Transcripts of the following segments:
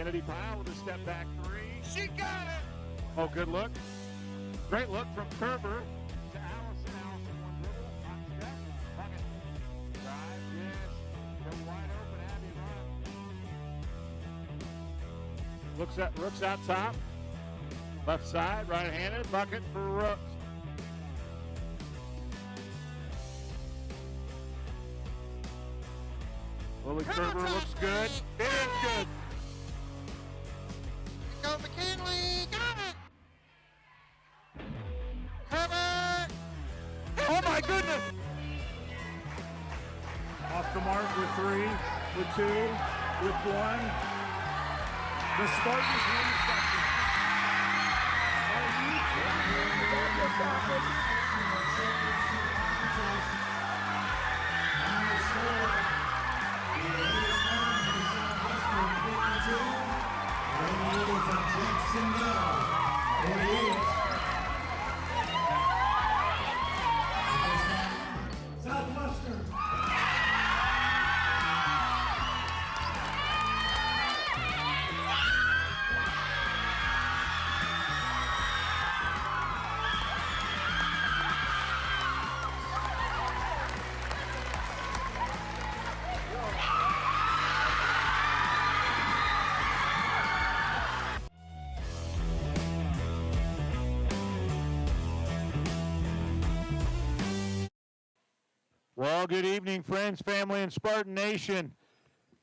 Kennedy Pyle with a step back three. She got it! Oh, good look. Great look from Kerber to Allison. Allison, one dribble, hot step, bucket. Drive, yes. Go wide open, Abby run. Looks out top. Left side, right-handed, bucket for Rooks. Lily Kerber looks good. It is good. Go McKinley, got it! Kerber! Oh my goodness! Off the mark with 3, with 2, with 1. The Spartans win the section. Southwestern. Well, good evening, friends, family, and Spartan Nation.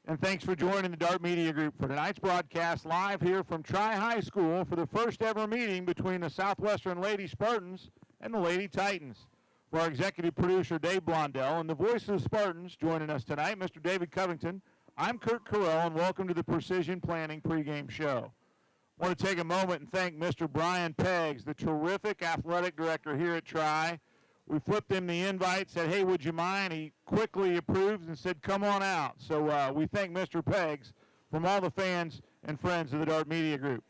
And thanks for joining the Dart Media Group for tonight's broadcast live here from Tri-High School for the first ever meeting between the Southwestern Lady Spartans and the Lady Titans. For our executive producer, Dave Blondell, and the voice of the Spartans joining us tonight, Mr. David Covington, I'm Kurt Carell, and welcome to the Precision Planning pregame show. I want to take a moment and thank Mr. Brian Peggs, the terrific athletic director here at Tri. We flipped him the invite, said, hey, would you mind? He quickly approved and said, come on out. So we thank Mr. Peggs from all the fans and friends of the Dart Media Group.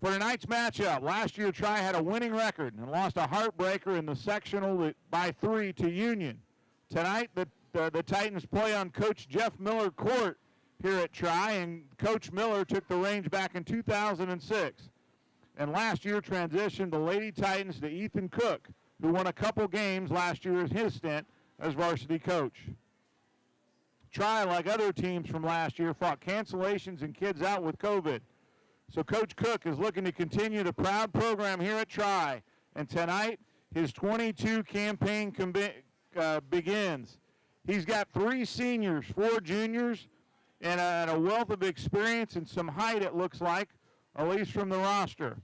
For tonight's matchup, last year Tri had a winning record and lost a heartbreaker in the sectional by 3 to Union. Tonight, the Titans play on Coach Jeff Miller Court here at Tri, and Coach Miller took the reins back in 2006. And last year transitioned the Lady Titans to Ethan Cook, who won a couple games last year in his stint as varsity coach. Tri, like other teams from last year, fought cancellations and kids out with COVID. So Coach Cook is looking to continue the proud program here at Tri. And tonight, his 22 campaign begins. He's got 3 seniors, 4 juniors, and a wealth of experience and some height, it looks like, at least from the roster.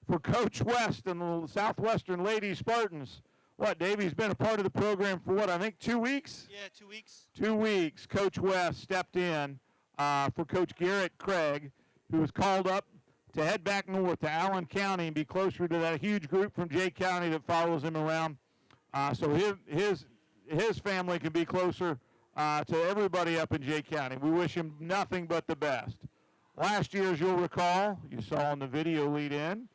For Coach West and the Southwestern Lady Spartans, what, Dave, he's been a part of the program for what, I think 2 weeks? Yeah, 2 weeks. 2 weeks. Coach West stepped in for Coach Garrett Craig, who was called up to head back north to Allen County and be closer to that huge group from Jay County that follows him around. So his family can be closer to everybody up in Jay County. We wish him nothing but the best. Last year, as you'll recall, you saw in the video lead-in,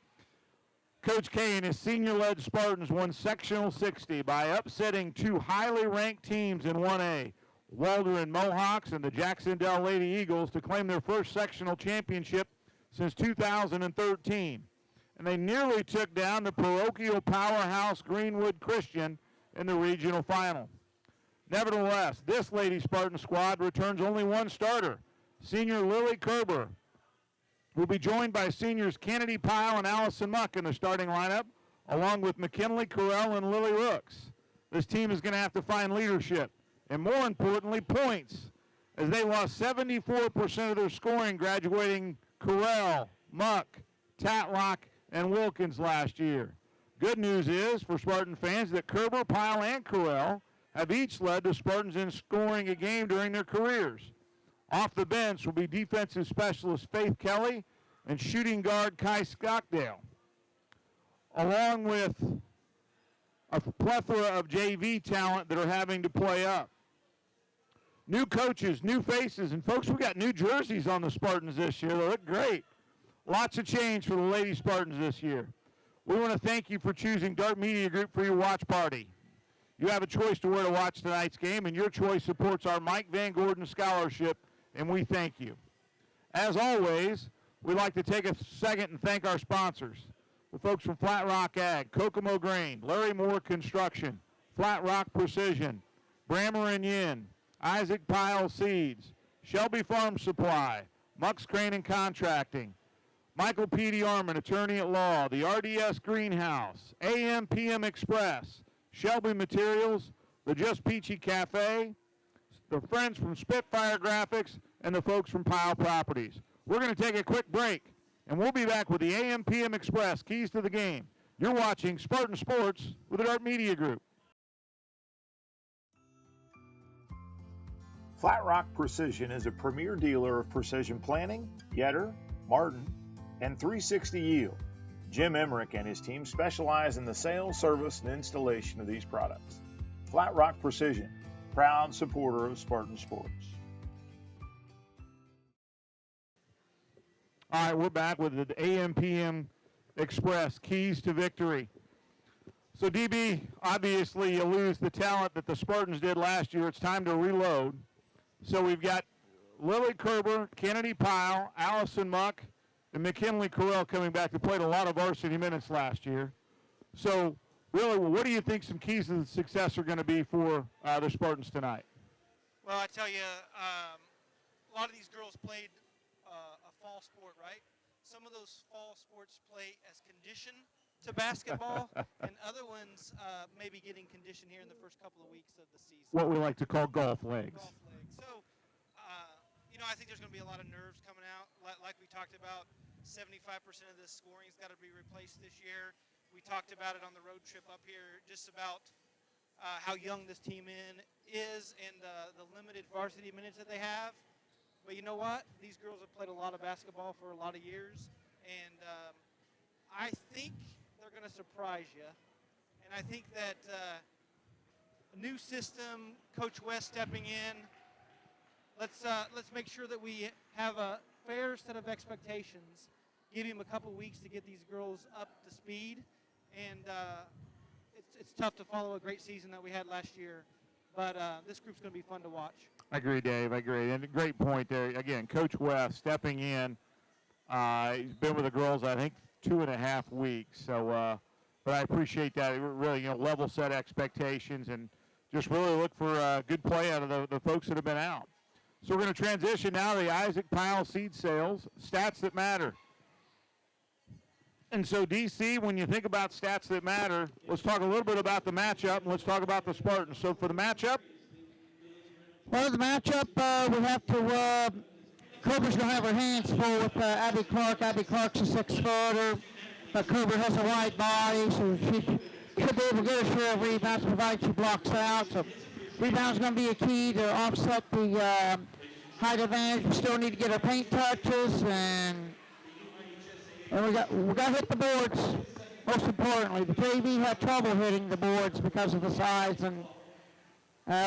Coach K and his senior-led Spartans won Sectional 60 by upsetting 2 highly ranked teams in 1A, Waldron Mohawks and the Jacksonville Lady Eagles, to claim their first sectional championship since 2013. And they nearly took down the parochial powerhouse Greenwood Christian in the regional final. Nevertheless, this Lady Spartan squad returns only one starter, senior Lily Kerber, will be joined by seniors Kennedy Pyle and Allison Muck in the starting lineup, along with McKinley Carell and Lily Rooks. This team is going to have to find leadership, and more importantly, points, as they lost 74% of their scoring, graduating Carell, Muck, Tatlock, and Wilkins last year. Good news is, for Spartan fans, that Kerber, Pyle, and Carell have each led the Spartans in scoring a game during their careers. Off the bench will be defensive specialist Faith Kelly and shooting guard Kai Stockdale, along with a plethora of JV talent that are having to play up. New coaches, new faces, and folks, we got new jerseys on the Spartans this year. They look great. Lots of change for the Lady Spartans this year. We want to thank you for choosing Dart Media Group for your watch party. You have a choice to where to watch tonight's game, and your choice supports our Mike Van Gordon Scholarship, and we thank you. As always, we'd like to take a second and thank our sponsors. The folks from Flat Rock Ag, Kokomo Grain, Larry Moore Construction, Flat Rock Precision, Brammer and Yin, Isaac Pyle Seeds, Shelby Farm Supply, Mux Crane and Contracting, Michael P.D. Arman, Attorney at Law, the RDS Greenhouse, AM/PM Express, Shelby Materials, the Just Peachy Cafe, the friends from Spitfire Graphics, and the folks from Pyle Properties. We're going to take a quick break, and we'll be back with the AM/PM Express, Keys to the Game. You're watching Spartan Sports with the Dart Media Group. Flat Rock Precision is a premier dealer of precision planting, Yetter, Martin, and 360 Yield. Jim Emmerich and his team specialize in the sale, service, and installation of these products. Flat Rock Precision, proud supporter of Spartan Sports. All right, we're back with the AM/PM Express, Keys to Victory. So, DB, obviously you lose the talent that the Spartans did last year. It's time to reload. So we've got Lily Kerber, Kennedy Pyle, Allison Muck, and McKinley Carell coming back. They played a lot of varsity minutes last year. So, really, what do you think some keys to the success are going to be for the Spartans tonight? Well, I tell you, a lot of these girls played a fall sport, right? Some of those fall sports play as condition to basketball, and other ones maybe getting conditioned here in the first couple of weeks of the season. What we like to call golf legs. Golf legs. So, I think there's going to be a lot of nerves coming out. Like we talked about, 75% of the scoring's got to be replaced this year. We talked about it on the road trip up here, just about how young this team is and the limited varsity minutes that they have. But you know what? These girls have played a lot of basketball for a lot of years, and I think they're going to surprise you. And I think that a new system, Coach West stepping in, let's make sure that we have a fair set of expectations. Give him a couple weeks to get these girls up to speed, and it's tough to follow a great season that we had last year. But this group's going to be fun to watch. I agree, Dave. I agree. And a great point there. Again, Coach West stepping in. He's been with the girls, I think, 2.5 weeks. So, but I appreciate that. Really, level set expectations and just really look for good play out of the folks that have been out. So we're going to transition now to the Isaac Pyle seed sales, stats that matter. And so, DC, when you think about stats that matter, let's talk a little bit about the matchup, and let's talk about the Spartans. So for the matchup? Well, the matchup, we have to, Cooper's going to have her hands full with Abby Clark. Abby Clark's a 6-footer. Cooper has a wide body, so she should be able to get a share of rebounds, provided she blocks out. So rebound's going to be a key to offset the height advantage. We still need to get our paint touches, and we got to hit the boards. Most importantly, the JV had trouble hitting the boards because of the size, and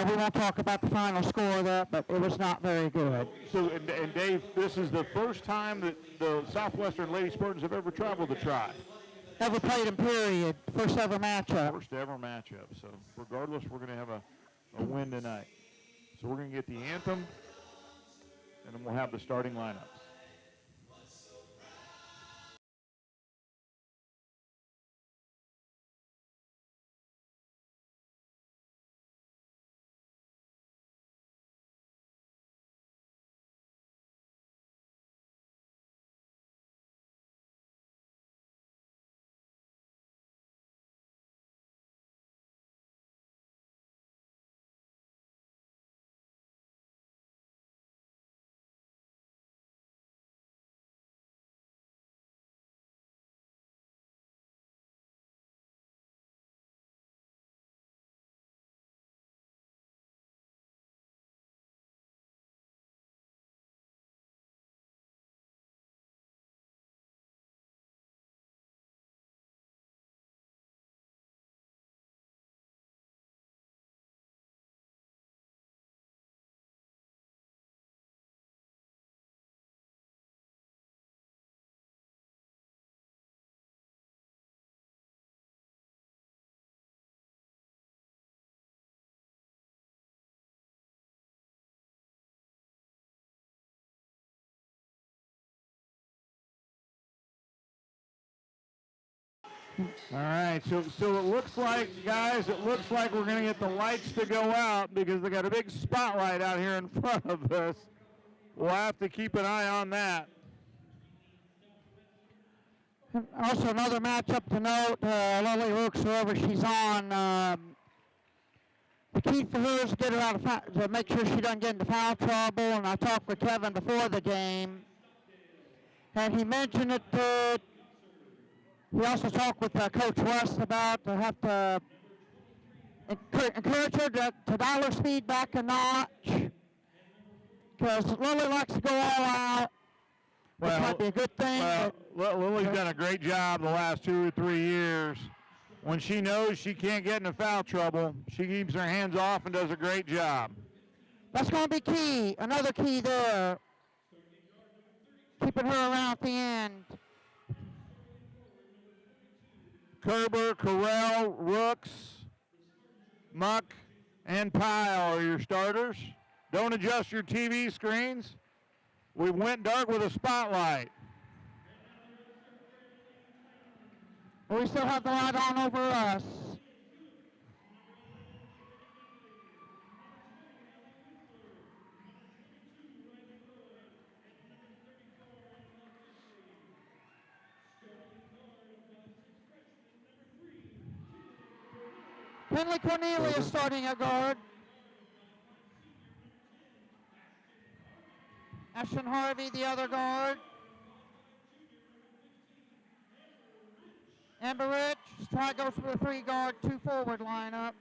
we won't talk about the final score of that, but it was not very good. So, and Dave, this is the first time that the Southwestern Lady Spartans have ever traveled to try. Ever played in period, first ever matchup. First ever matchup. So regardless, we're going to have a win tonight. So we're going to get the anthem, and then we'll have the starting lineups. All right, so it looks like, guys, we're going to get the lights to go out because they got a big spotlight out here in front of us. We'll have to keep an eye on that. Also, another matchup to note, Lily Rooks, whoever she's on, the key for her is to get her out of to make sure she doesn't get into foul trouble. And I talked with Kevin before the game, and he mentioned it. He also talked with Coach West about to have to encourage her to dial her speed back a notch, because Lily likes to go all out. Which might be a good thing. Well, Lily's done a great job the last 2 or 3 years. When she knows she can't get into foul trouble, she keeps her hands off and does a great job. That's going to be key. Another key there. Keeping her around at the end. Kerber, Correll, Rooks, Muck, and Pyle are your starters. Don't adjust your TV screens. We went dark with a spotlight. We still have the light on over us. Finley Cornelius starting at guard. Ashton Harvey, the other guard. Amber Rich, try goes for the 3-guard, 2 forward lineup.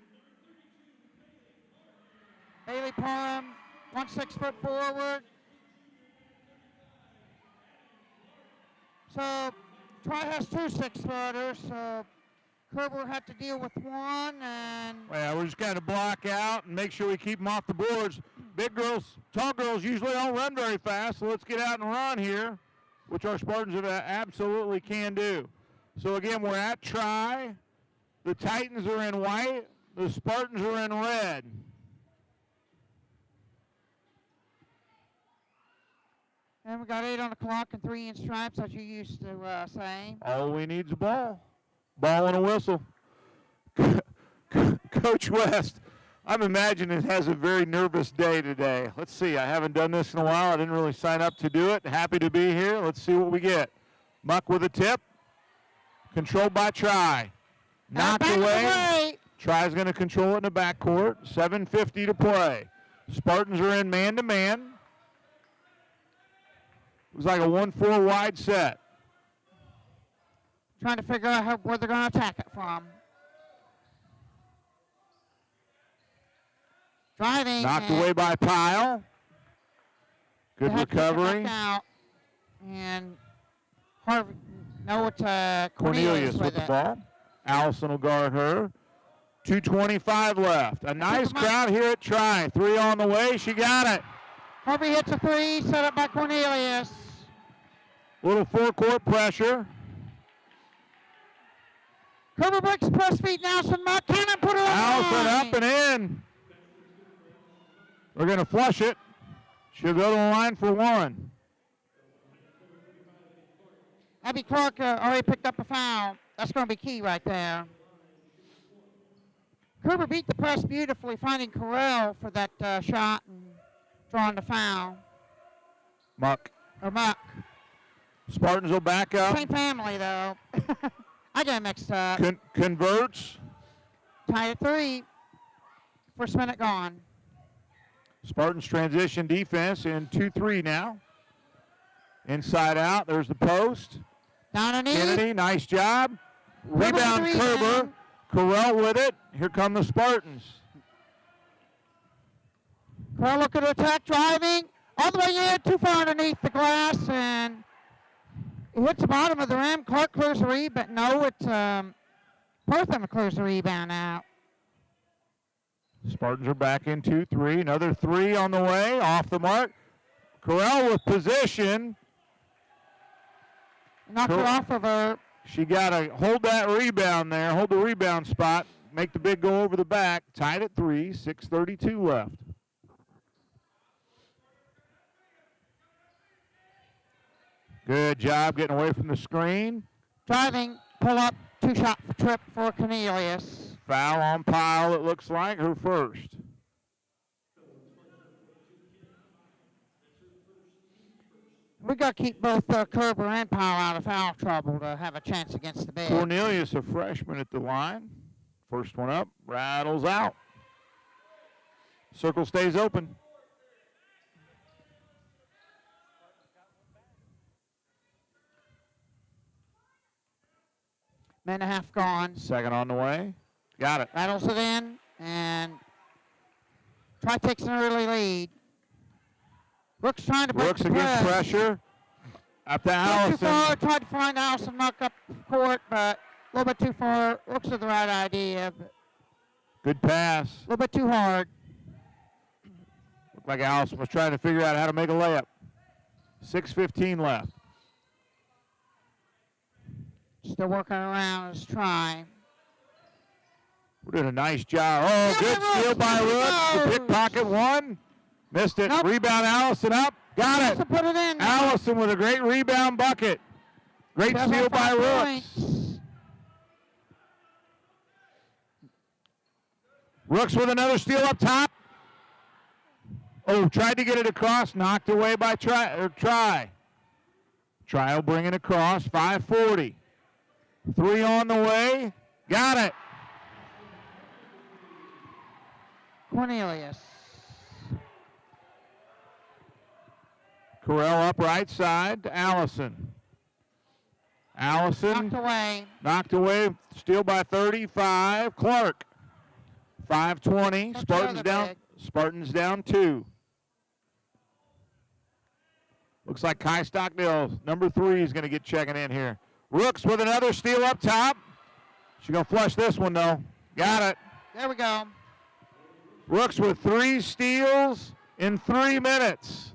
Bailey Parham, 1 6-foot forward. So Troy has 2 6-footers, so Kerber had to deal with one, and well, we're just going to block out and make sure we keep them off the boards. Big girls, tall girls usually don't run very fast, so let's get out and run here, which our Spartans absolutely can do. So again, we're at try. The Titans are in white. The Spartans are in red. And we got 8 on the clock and 3 in stripes, as you used to say. All we need is a ball. Ball and a whistle. Coach West, I'm imagining has a very nervous day today. Let's see. I haven't done this in a while. I didn't really sign up to do it. Happy to be here. Let's see what we get. Muck with a tip. Controlled by Try. Knocked away. Try's going to control it in the backcourt. 7:50 to play. Spartans are in man-to-man. It was like a 1-4 wide set. Trying to figure out where they're going to attack it from. Driving. Knocked away by Pyle. Good recovery. Out. And Harvey. No, it's Cornelius with the ball. Allison will guard her. 2:25 left. A nice crowd here at Try. 3 on the way. She got it. Harvey hits a 3, set up by Cornelius. Little forecourt pressure. Kerber breaks press feet. Nelson Muck cannon put her on. Allison up and in. We're going to flush it. She'll go to the line for 1. Abby Clark already picked up a foul. That's going to be key right there. Kerber beat the press beautifully, finding Correll for that shot and drawing the foul. Muck. Spartans will back up. Same family, though. I got mixed up. Converts. Tied at 3. First minute gone. Spartans transition defense in 2-3 now. Inside out. There's the post. Down and in. Kennedy, nice job. Rebound Kerber. Correll with it. Here come the Spartans. Correll looking to attack, driving. All the way in, too far underneath the glass, and it hits the bottom of the rim. Clark clears the rebound. No, it's Pertham clears the rebound out. Spartans are back in 2-3. Another 3 on the way. Off the mark. Correll with position. Knocked her off of her. She got to hold that rebound there, hold the rebound spot, make the big go over the back. Tied at 3, 6:32 left. Good job getting away from the screen. Driving, pull up, two-shot trip for Cornelius. Foul on Pyle, it looks like, her first. We got to keep both Kerber and Powell out of foul trouble to have a chance against the Bigs. Cornelius, a freshman at the line. First one up, rattles out. Circle stays open. Minute and a half gone. Second on the way. Got it. Rattles it in, and Tri takes an early lead. Brooks trying to break Brooks the against press. pressure. Up to Too Allison. far, tried to find Allison knock up court, but a little bit too far. Looks like the right idea, but Good pass. a little bit too hard. Looked like Allison was trying to figure out how to make a layup. 6:15 left. Still working around his try. We're doing a nice job. Oh, Steal good by steal by Rooks. Rooks. The pickpocket one. Missed it. Nope. Rebound Allison up. Got Allison it. put it in. Allison with a great rebound bucket. Great Does steal have by 5 Rooks. points. Rooks with another steal up top. Oh, tried to get it across. Knocked away by Try. Try will bring it across. 5:40. 3 on the way. Got it. Cornelius. Correll up right side to Allison. Allison Knocked away. Steal by 35. Clark. 5:20. Don't Spartans throw the down. big. Spartans down 2. Looks like Kai Stockdale, number 3, is going to get checking in here. Rooks with another steal up top. She's going to flush this one, though. Got it. There we go. Rooks with 3 steals in 3 minutes.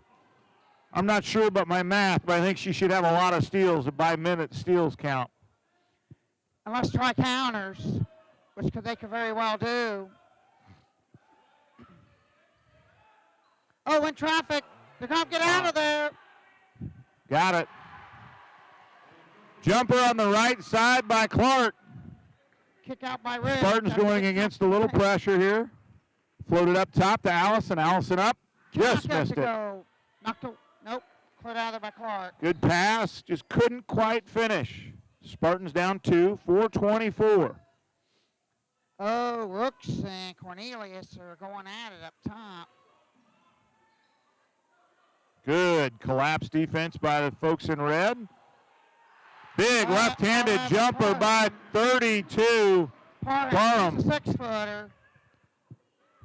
I'm not sure about my math, but I think she should have a lot of steals by minute steals count. Unless try counters, which they could very well do. Oh, in traffic. They're going to get out of there. Got it. Jumper on the right side by Clark. Kick out by Ridge. Spartans going against a little pressure here. Floated up top to Allison. Allison up. Just missed it. Nope. Cleared out of there by Clark. Good pass. Just couldn't quite finish. Spartans down 2. 4:24. Oh, Rooks and Cornelius are going at it up top. Good collapse defense by the folks in red. Big left-handed jumper by 32. Parham. 6-footer.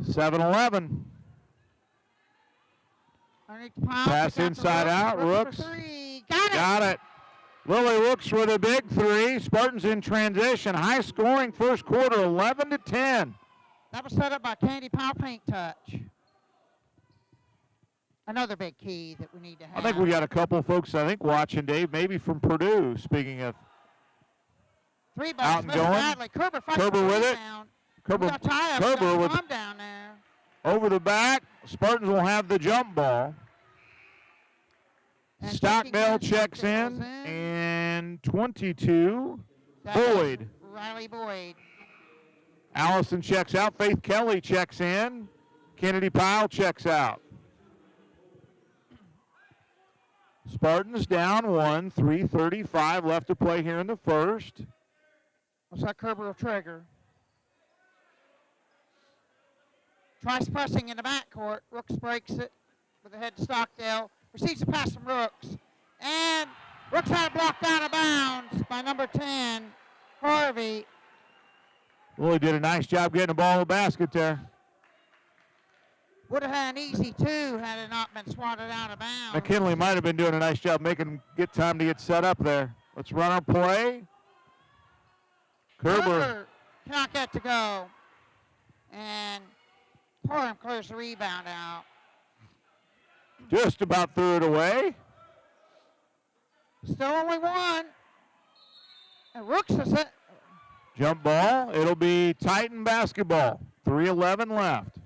7-11. Pass inside out. Rooks. Got it. Lily Rooks with a big 3. Spartans in transition. High scoring first quarter, 11-10. That was set up by Candy Powell paint touch. Another big key that we need to have. I think we got a couple folks, watching, Dave, maybe from Purdue, speaking of 3 by out and Smith going. Bradley. Kerber with it. Kerber with down there. over the back. Spartans will have the jump ball. And Stockdale checks in, and 22, That is Boyd. Riley Boyd. Allison checks out. Faith Kelly checks in. Kennedy Pyle checks out. Spartans down 1, 3:35 left to play here in the first. Looks like Kerber will trigger. Tries pressing in the backcourt. Rooks breaks it with a head to Stockdale. Receives a pass from Rooks. And Rooks had it blocked out of bounds by number 10, Harvey. Willie did a nice job getting the ball in the basket there. Would have had an easy 2 had it not been swatted out of bounds. McKinley might have been doing a nice job making him get time to get set up there. Let's run our play. Kerber. Cannot get to go. And Parham clears the rebound out. Just about threw it away. Still only 1. And Rooks is it. Jump ball. It'll be Titan basketball. 3:11 left.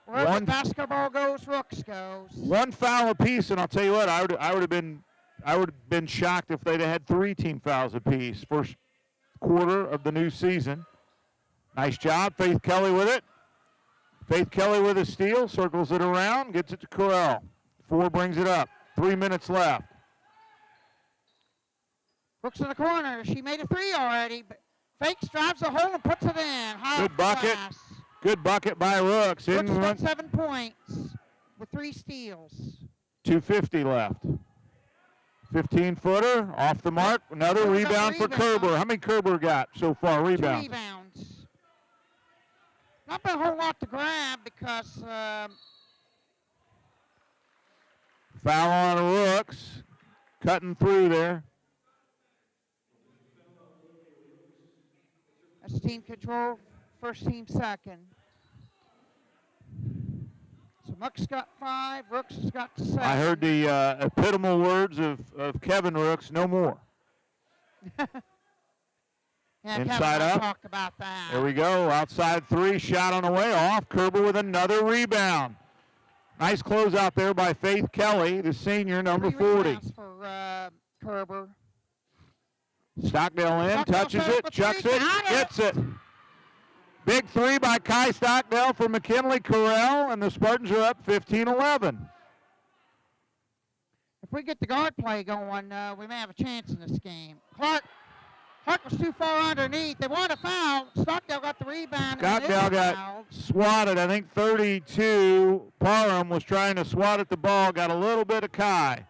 Wherever basketball goes, Rooks goes. 1 foul apiece, and I'll tell you what, I would have been shocked if they'd have had 3 team fouls apiece. First quarter of the new season. Nice job, Faith Kelly with it. Faith Kelly with a steal, circles it around, gets it to Corral. 4 brings it up. 3 minutes left. Brooks in the corner. She made a 3 already, but fakes, drives the hole, and puts it in. High Good bucket. glass. Good bucket by Rooks. Brooks got 7 points with 3 steals. 2:50 left. 15-footer off the mark. Another rebound for Kerber. How many Kerber got so far? Rebounds. 2 rebounds. Not been a whole lot to grab because foul on Rooks. Cutting through there. that's team control. First team second. So Muck's got 5. Rooks has got 7. I heard the epitomal words of Kevin Rooks, no more. Yeah, Inside Kevin and I up. talked about that. There we go. Outside 3, shot on the way off. Kerber with another rebound. Nice close out there by Faith Kelly, the senior, number 3 40. rebounds for Kerber. Stockdale in, Stockdale touches set up it, a chucks 3, it, got it. gets it. Big 3 by Kai Stockdale for McKinley Corral, and the Spartans are up 15-11. If we get the guard play going, we may have a chance in this game. Clark was too far underneath. They want a foul. Stockdale got the rebound. Stockdale got swatted. I think 32. Parham was trying to swat at the ball, got a little bit of Kai.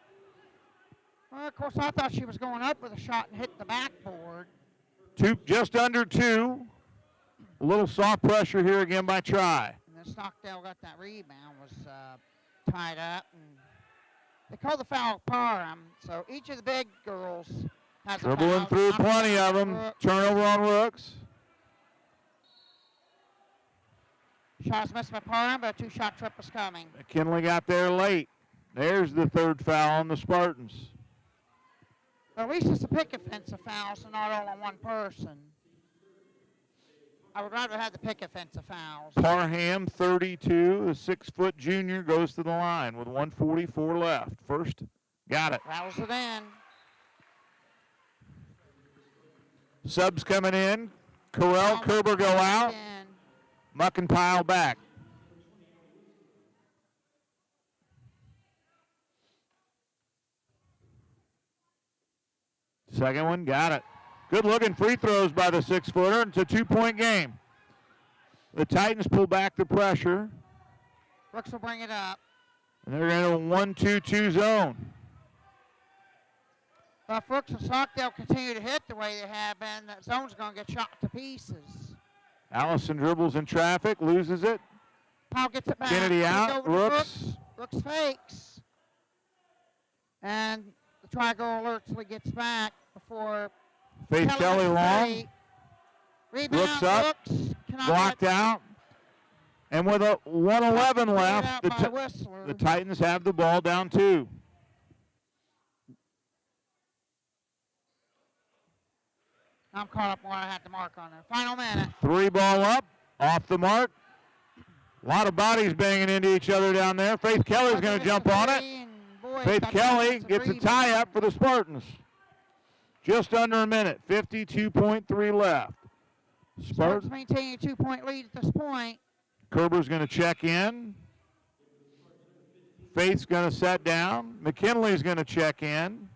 Well, of course, I thought she was going up with a shot and hit the backboard. Just under 2. A little soft pressure here again by Try. And then Stockdale got that rebound, was tied up. And they called the foul Parham. So each of the big girls has a foul. Dribbling through plenty of them. Turnover on Rooks. Shot's missed by Parham, but a 2-shot trip was coming. McKinley got there late. There's the 3rd foul on the Spartans. Well, at least it's a pick offensive foul, so not all on one person. I would rather have the pick offensive fouls. Parham, 32, the 6-foot junior, goes to the line with 1:44 left. First, got it. Rattles it in. Subs coming in. Corral, Kerber go out. Muck and Pile back. Second one, got it. Good looking free throws by the 6-footer. It's a 2-point game. The Titans pull back the pressure. Brooks will bring it up. And they're in a 1-2-2 zone. But if Brooks and Stockdale continue to hit the way they have been, that zone's going to get shot to pieces. Allison dribbles in traffic, loses it. Powell gets it back. Kennedy out. Rooks. Rooks fakes. And the Tri-Go alerts till he gets back before Faith Kelly long. Rebound. Rooks up. Rooks cannot Blocked out. And with a 1:11 left, Whistler. the Titans have the ball down 2. I'm caught up where I had to mark on there. Final minute. 3 ball up, off the mark. A lot of bodies banging into each other down there. Faith Kelly's going to jump on it. Faith Kelly gets a tie up for the Spartans. Just under a minute, 52.3 left. Spartans maintaining a 2-point lead at this point. Kerber's going to check in. Faith's going to set down. McKinley's going to check in.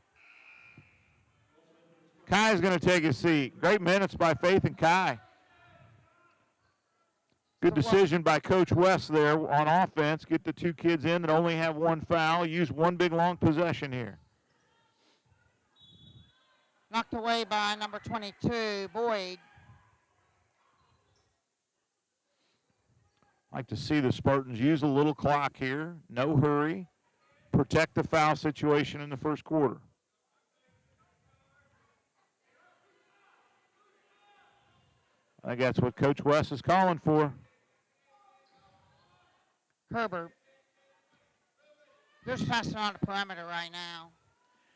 Kai's going to take a seat. Great minutes by Faith and Kai. Good decision by Coach West there on offense. Get the 2 kids in that only have 1 foul. Use 1 big long possession here. Knocked away by number 22, Boyd. Like to see the Spartans use a little clock here. No hurry. Protect the foul situation in the first quarter. I think that's what Coach West is calling for. Kerber. Just passing on the perimeter right now.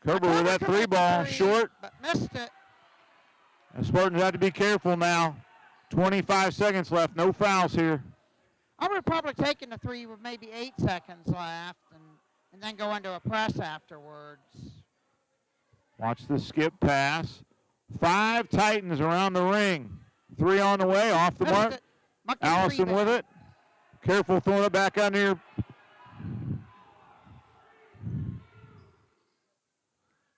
Kerber with that 3 ball, short. But missed it. The Spartans have to be careful now. 25 seconds left, no fouls here. I would have probably taken the 3 with maybe 8 seconds left and then go into a press afterwards. Watch the skip pass. 5 Titans around the ring. 3 on the way, off the mark. Allison with it. Careful throwing it back under your.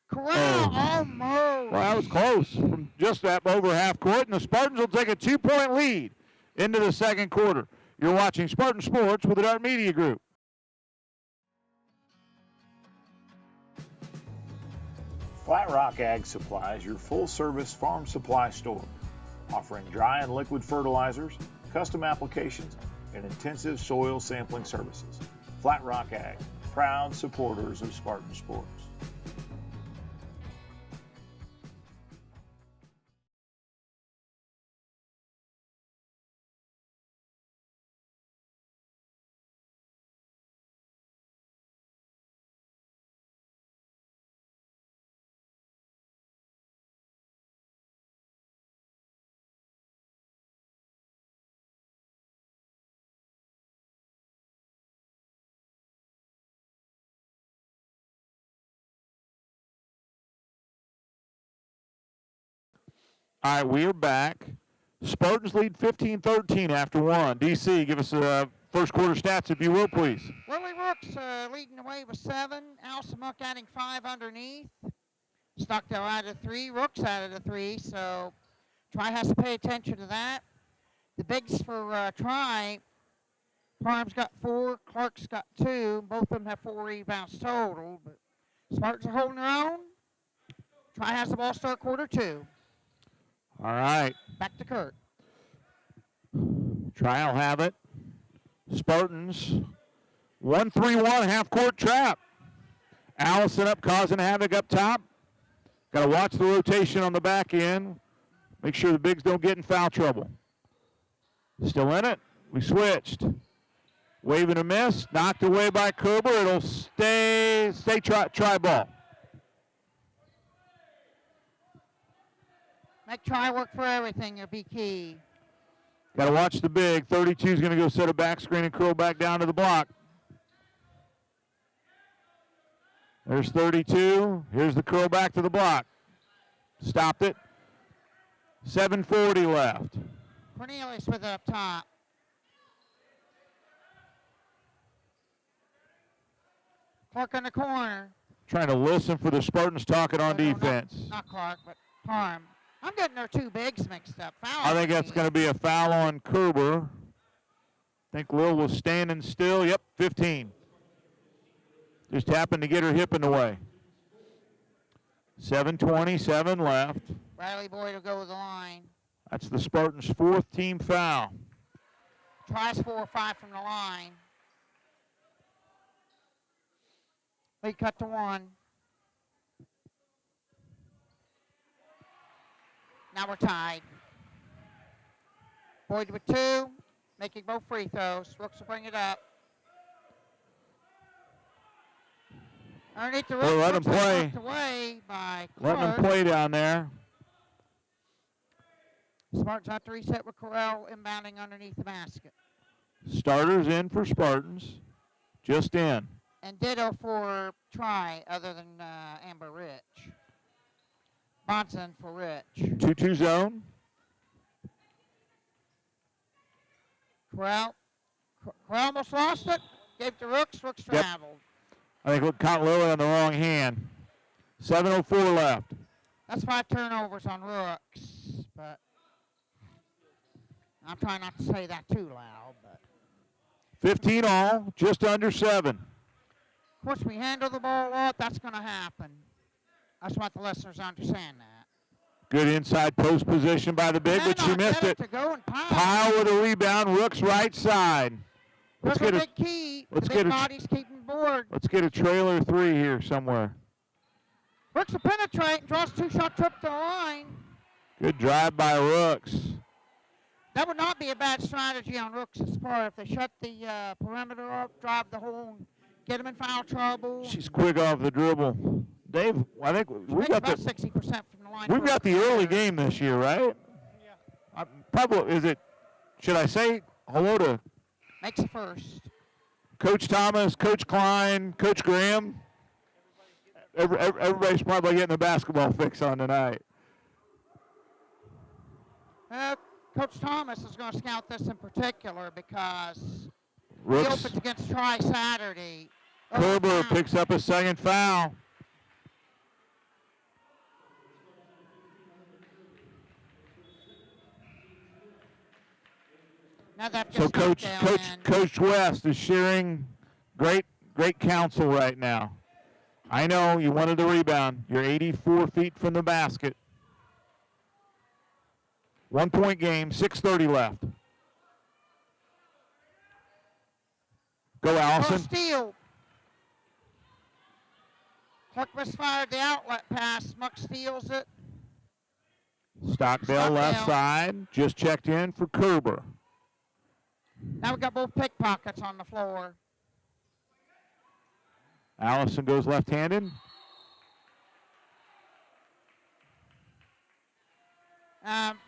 Corral, almost. Well, that was close from just that over half court, and the Spartans will take a 2-point lead into the second quarter. You're watching Spartan Sports with the Dart Media Group. Flat Rock Ag Supply is your full-service farm supply store, offering dry and liquid fertilizers, custom applications, and intensive soil sampling services. Flat Rock Ag, proud supporters of Spartan Sports. All right, we are back. Spartans lead 15-13 after 1. DC, give us first quarter stats, if you will, please. Lily Rooks leading the way with 7. Allison Muck adding 5 underneath. Stockdale added 3. Rooks added a 3. So Tri has to pay attention to that. The bigs for Tri, Parham's got 4. Clark's got 2. Both of them have 4 rebounds total. But Spartans are holding their own. Tri has the ball start quarter 2. All right. Back to Kurt. Tri will have it. Spartans, 1-3-1 half-court trap. Allison up, causing havoc up top. Got to watch the rotation on the back end. Make sure the bigs don't get in foul trouble. Still in it. We switched. Wave and a miss. Knocked away by Kerber. It'll stay Tri ball. Make Tri work for everything. It'll be key. Got to watch the big. 32 is going to go set a back screen and curl back down to the block. There's 32. Here's the curl back to the block. Stopped it. 7:40 left. Cornelius with it up top. Clark in the corner. Trying to listen for the Spartans talking on defense. Not Clark, but Parham. I'm getting their 2 bigs mixed up. Foul. I think that's going to be a foul on Kerber. I think Lil was standing still. Yep, 15. Just happened to get her hip in the way. 7:27 left. Riley Boyd will go to the line. That's the Spartans' 4th team foul. Tries 4 or 5 from the line. Lead cut to 1. Now we're tied. Boyd with 2, making both free throws. Rooks will bring it up. Underneath the Rooks. Let him play. Knocked away by Let Clark. him play down there. Spartans have to reset with Corral inbounding underneath the basket. Starters in for Spartans. Just in. And ditto for Tri, other than Amber Rich. Bonson for Rich. 2-2 zone. Corral almost lost it. Gave to Rooks. Rooks traveled. I think we caught Lily on the wrong hand. 7:04 left. That's 5 turnovers on Rooks, but I'm trying not to say that too loud. But 15 all, just under 7. of course, we handle the ball a lot. That's going to happen. I just want the listeners to understand that. Good inside post position by the big, but she missed it. To go and Pyle with a rebound. Rooks right side. Let's get a big key. Let's the get big a body's keeping board. Let's get a trailer 3 here somewhere. Rooks will penetrate and draws 2-shot trip to the line. Good drive by Rooks. That would not be a bad strategy on Rooks' part if they shut the perimeter up, drive the hole, and get him in foul trouble. She's quick off the dribble. Dave, I think we've got about 60% from the line. We've got the early game this year, right? Yeah. Probably is it? Should I say hello to? Makes it first. Coach Thomas, Coach Klein, Coach Graham. Everybody's probably getting a basketball fix on tonight. Coach Thomas is going to scout this in particular because Rooks. he opens against Tri-Saturday. Kerber picks up a second foul. So Coach West is sharing great counsel right now. I know you wanted the rebound. You're 84 feet from the basket. 1 point game, 6:30 left. Go, Allison. Steal. Huck misfired the outlet pass. Muck steals it. Stockdale left side. Just checked in for Kerber. Now we got both pickpockets on the floor. Allison goes left-handed.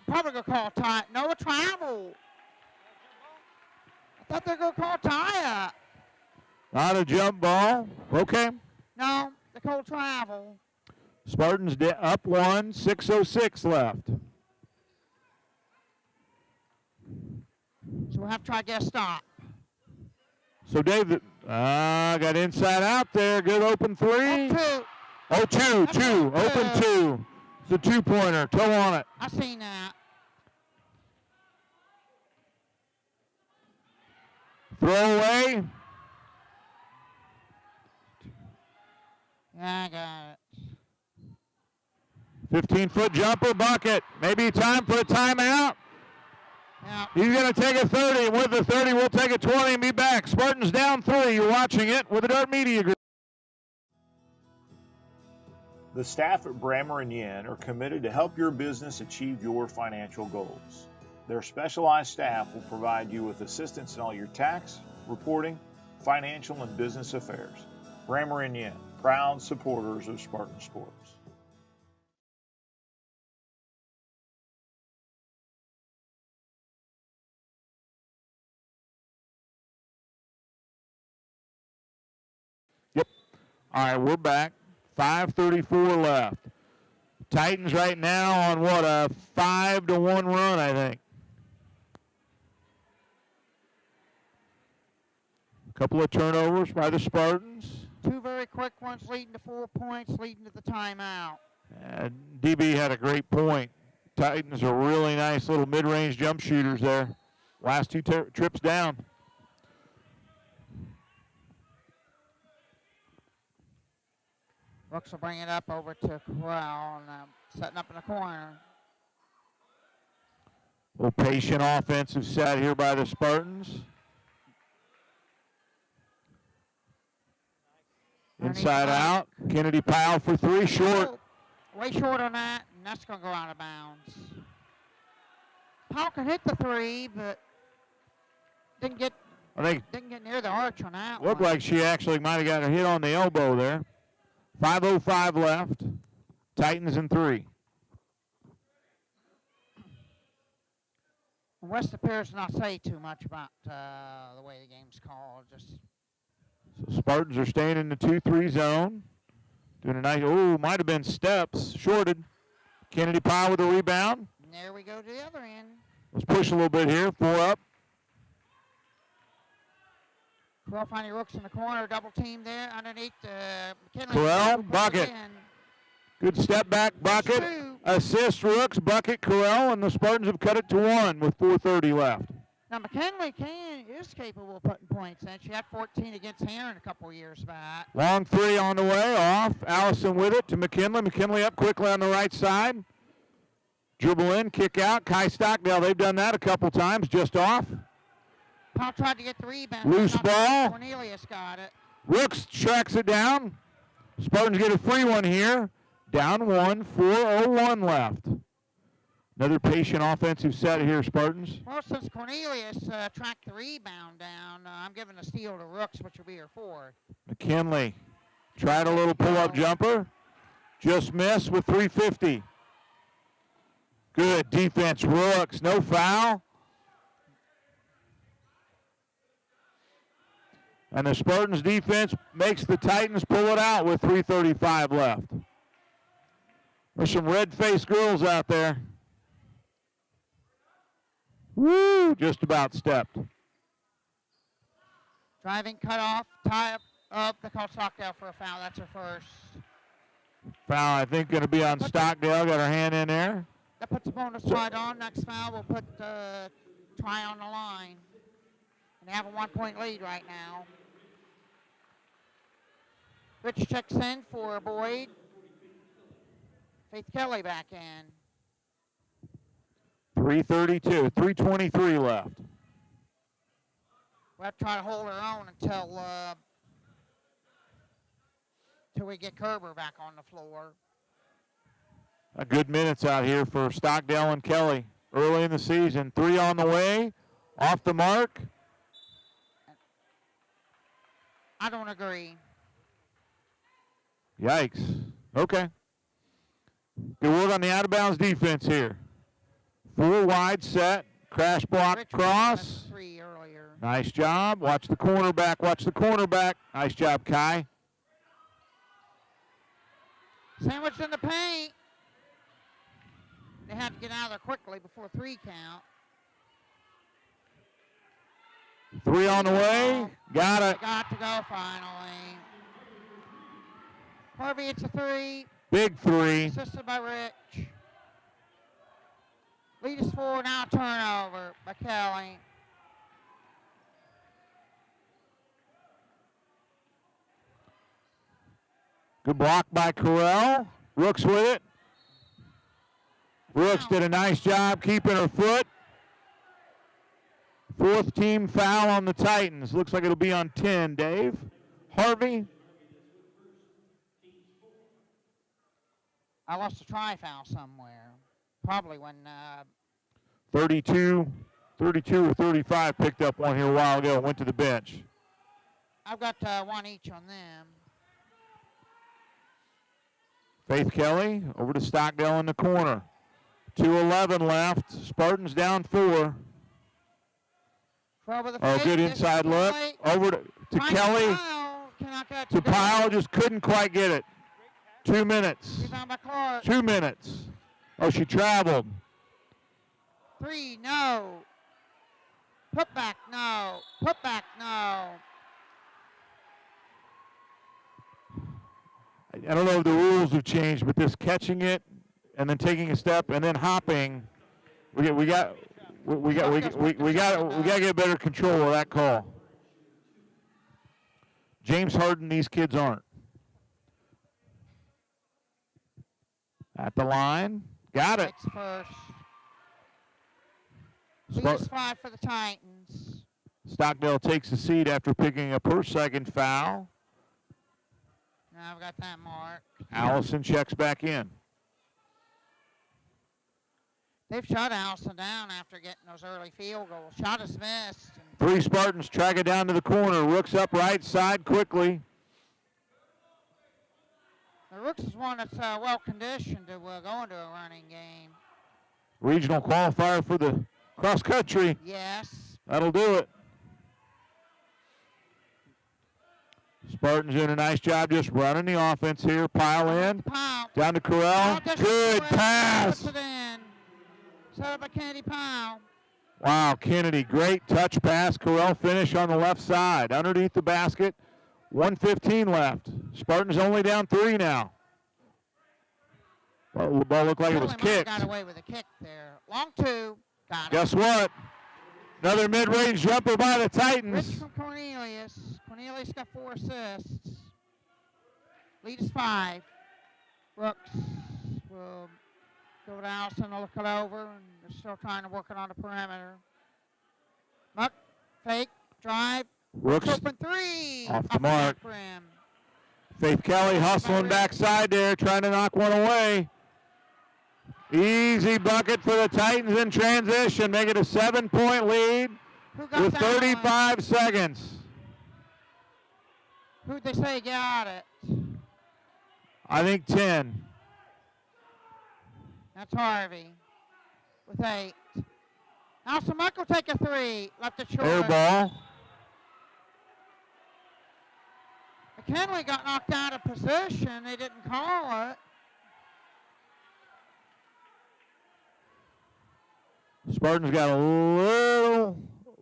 Probably going to call tie. No travel. I thought they were going to call tie-up. Not a jump ball. Okay. No, they called travel. Spartans up 1, 6:06 left. So we'll have to try to get a stop. So David got inside out there. Good open three. Two. Open two. It's a two-pointer. Toe on it. I seen that. Throw away. Yeah, I got it. 15-foot jumper bucket. Maybe time for a timeout. Yeah. He's going to take a 30, and with the 30, we'll take a 20 and be back. Spartans down 3. You're watching it with the Dart Media Group. The staff at Brammer & Yen are committed to help your business achieve your financial goals. Their specialized staff will provide you with assistance in all your tax, reporting, financial, and business affairs. Brammer & Yen, proud supporters of Spartan Sports. All right, we're back. 5:34 left. Titans right now on what, a 5-1 run, I think. A couple of turnovers by the Spartans. 2 very quick ones leading to 4 points, leading to the timeout. DB had a great point. Titans are really nice little mid-range jump shooters there. Last 2 trips down. Brooks will bring it up over to Corral and setting up in the corner. A little patient offensive set here by the Spartans. Inside out. Kennedy Powell for 3, short. Way short on that, and that's going to go out of bounds. Powell can hit the 3, but didn't get near the arch on that one. Looked like she actually might have got a hit on the elbow there. 5:05 left. Titans in 3. West appears to not say too much about the way the game's called. So Spartans are staying in the 2-3 zone. Doing a nice, might have been steps. Shorted. Kennedy Powell with a rebound. And there we go to the other end. Let's push a little bit here. 4 up. Corral finding Rooks in the corner, double team there underneath McKinley. Corral, bucket. Good step back, bucket. Assist, Rooks, bucket, Corral, and the Spartans have cut it to 1 with 4:30 left. Now McKinley is capable of putting points in. She had 14 against Heron a couple of years back. Long 3 on the way, off. Allison with it to McKinley. McKinley up quickly on the right side. Dribble in, kick out. Kai Stockdale, they've done that a couple times, just off. Powell tried to get the rebound. Loose ball. Cornelius got it. Rooks tracks it down. Spartans get a free one here. Down 1, 4:01 left. Another patient offensive set here, Spartans. Well, since Cornelius tracked the rebound down, I'm giving a steal to Rooks, which will be her 4th. McKinley tried a little pull-up jumper. Just missed with 3:50. Good defense, Rooks. No foul. And the Spartans defense makes the Titans pull it out with 3:35 left. There's some red-faced girls out there. Woo! Just about stepped. Driving cutoff, tie up. They called Stockdale for a foul. That's her first. Foul, I think, going to be on Stockdale. Got her hand in there. That puts a bonus slide on. Next foul will put try on the line. And they have a 1-point lead right now. Rich checks in for Boyd. Faith Kelly back in. 3:32, 3:23 left. We'll have to try to hold her own until we get Kerber back on the floor. A good minutes out here for Stockdale and Kelly early in the season. 3 on the way, off the mark. I don't agree. Yikes. Okay. Good work on the out-of-bounds defense here. 4 wide set, crash block Rich cross. 3 earlier. Nice job. Watch the cornerback. Watch the cornerback. Nice job, Kai. Sandwiched in the paint. They had to get out of there quickly before 3 count. 3 on the way. Got it. Got to go finally. Harvey, it's a 3. Big 3. Assisted by Rich. Lead is 4, now turnover by Kelly. Good block by Corral. Rooks with it. Brooks did a nice job keeping her foot. 4th team foul on the Titans. Looks like it'll be on 10, Dave. Harvey. I lost a try foul somewhere. Probably when 32 or 35 picked up one here a while ago. Went to the bench. I've got 1 each on them. Faith Kelly over to Stockdale in the corner. 2:11 left. Spartans down 4. Oh, good inside look. Over to Kelly. To Pyle, just couldn't quite get it. 2 minutes. Rebound by Clark. 2 minutes. Oh, she traveled. 3, no. Put back, no. Put back, no. I don't know if the rules have changed, but this catching it and then taking a step and then hopping, we got to get better control of that call. James Harden, these kids aren't. At the line, got it. First. Lead is 5 for the Titans. Stockdale takes a seat after picking up her 2nd foul. Now I've got that mark. Allison checks back in. They've shut Allison down after getting those early field goals. Shot is missed. 3 Spartans track it down to the corner. Rooks up right side quickly. The Rooks is one that's well conditioned to go into a running game. Regional qualifier for the cross country. Yes. That'll do it. Spartans doing a nice job just running the offense here. Pile in. Down to Corral. Good pass. Set up by Kennedy Powell. Wow, Kennedy, great touch pass. Corral finish on the left side. Underneath the basket. 1:15 left. Spartans only down 3 now. Well, the ball looked like it was kicked. Got away with a kick there. Long 2. Got it. Guess what? Another mid-range jumper by the Titans. Rich from Cornelius. Cornelius got 4 assists. Lead is 5. Brooks will go to Allison to look it over, and they're still trying to work it on the perimeter. Muck, fake, drive. Brooks Open 3. off the mark. Rim. Faith Kelly hustling backside there, trying to knock one away. Easy bucket for the Titans in transition. Make it a 7-point lead with 35 seconds. Who'd they say got it? I think 10. That's Harvey with 8. Allison Muck will take a 3. Left it short. Air ball. McKinley got knocked out of position. They didn't call it. Spartans got a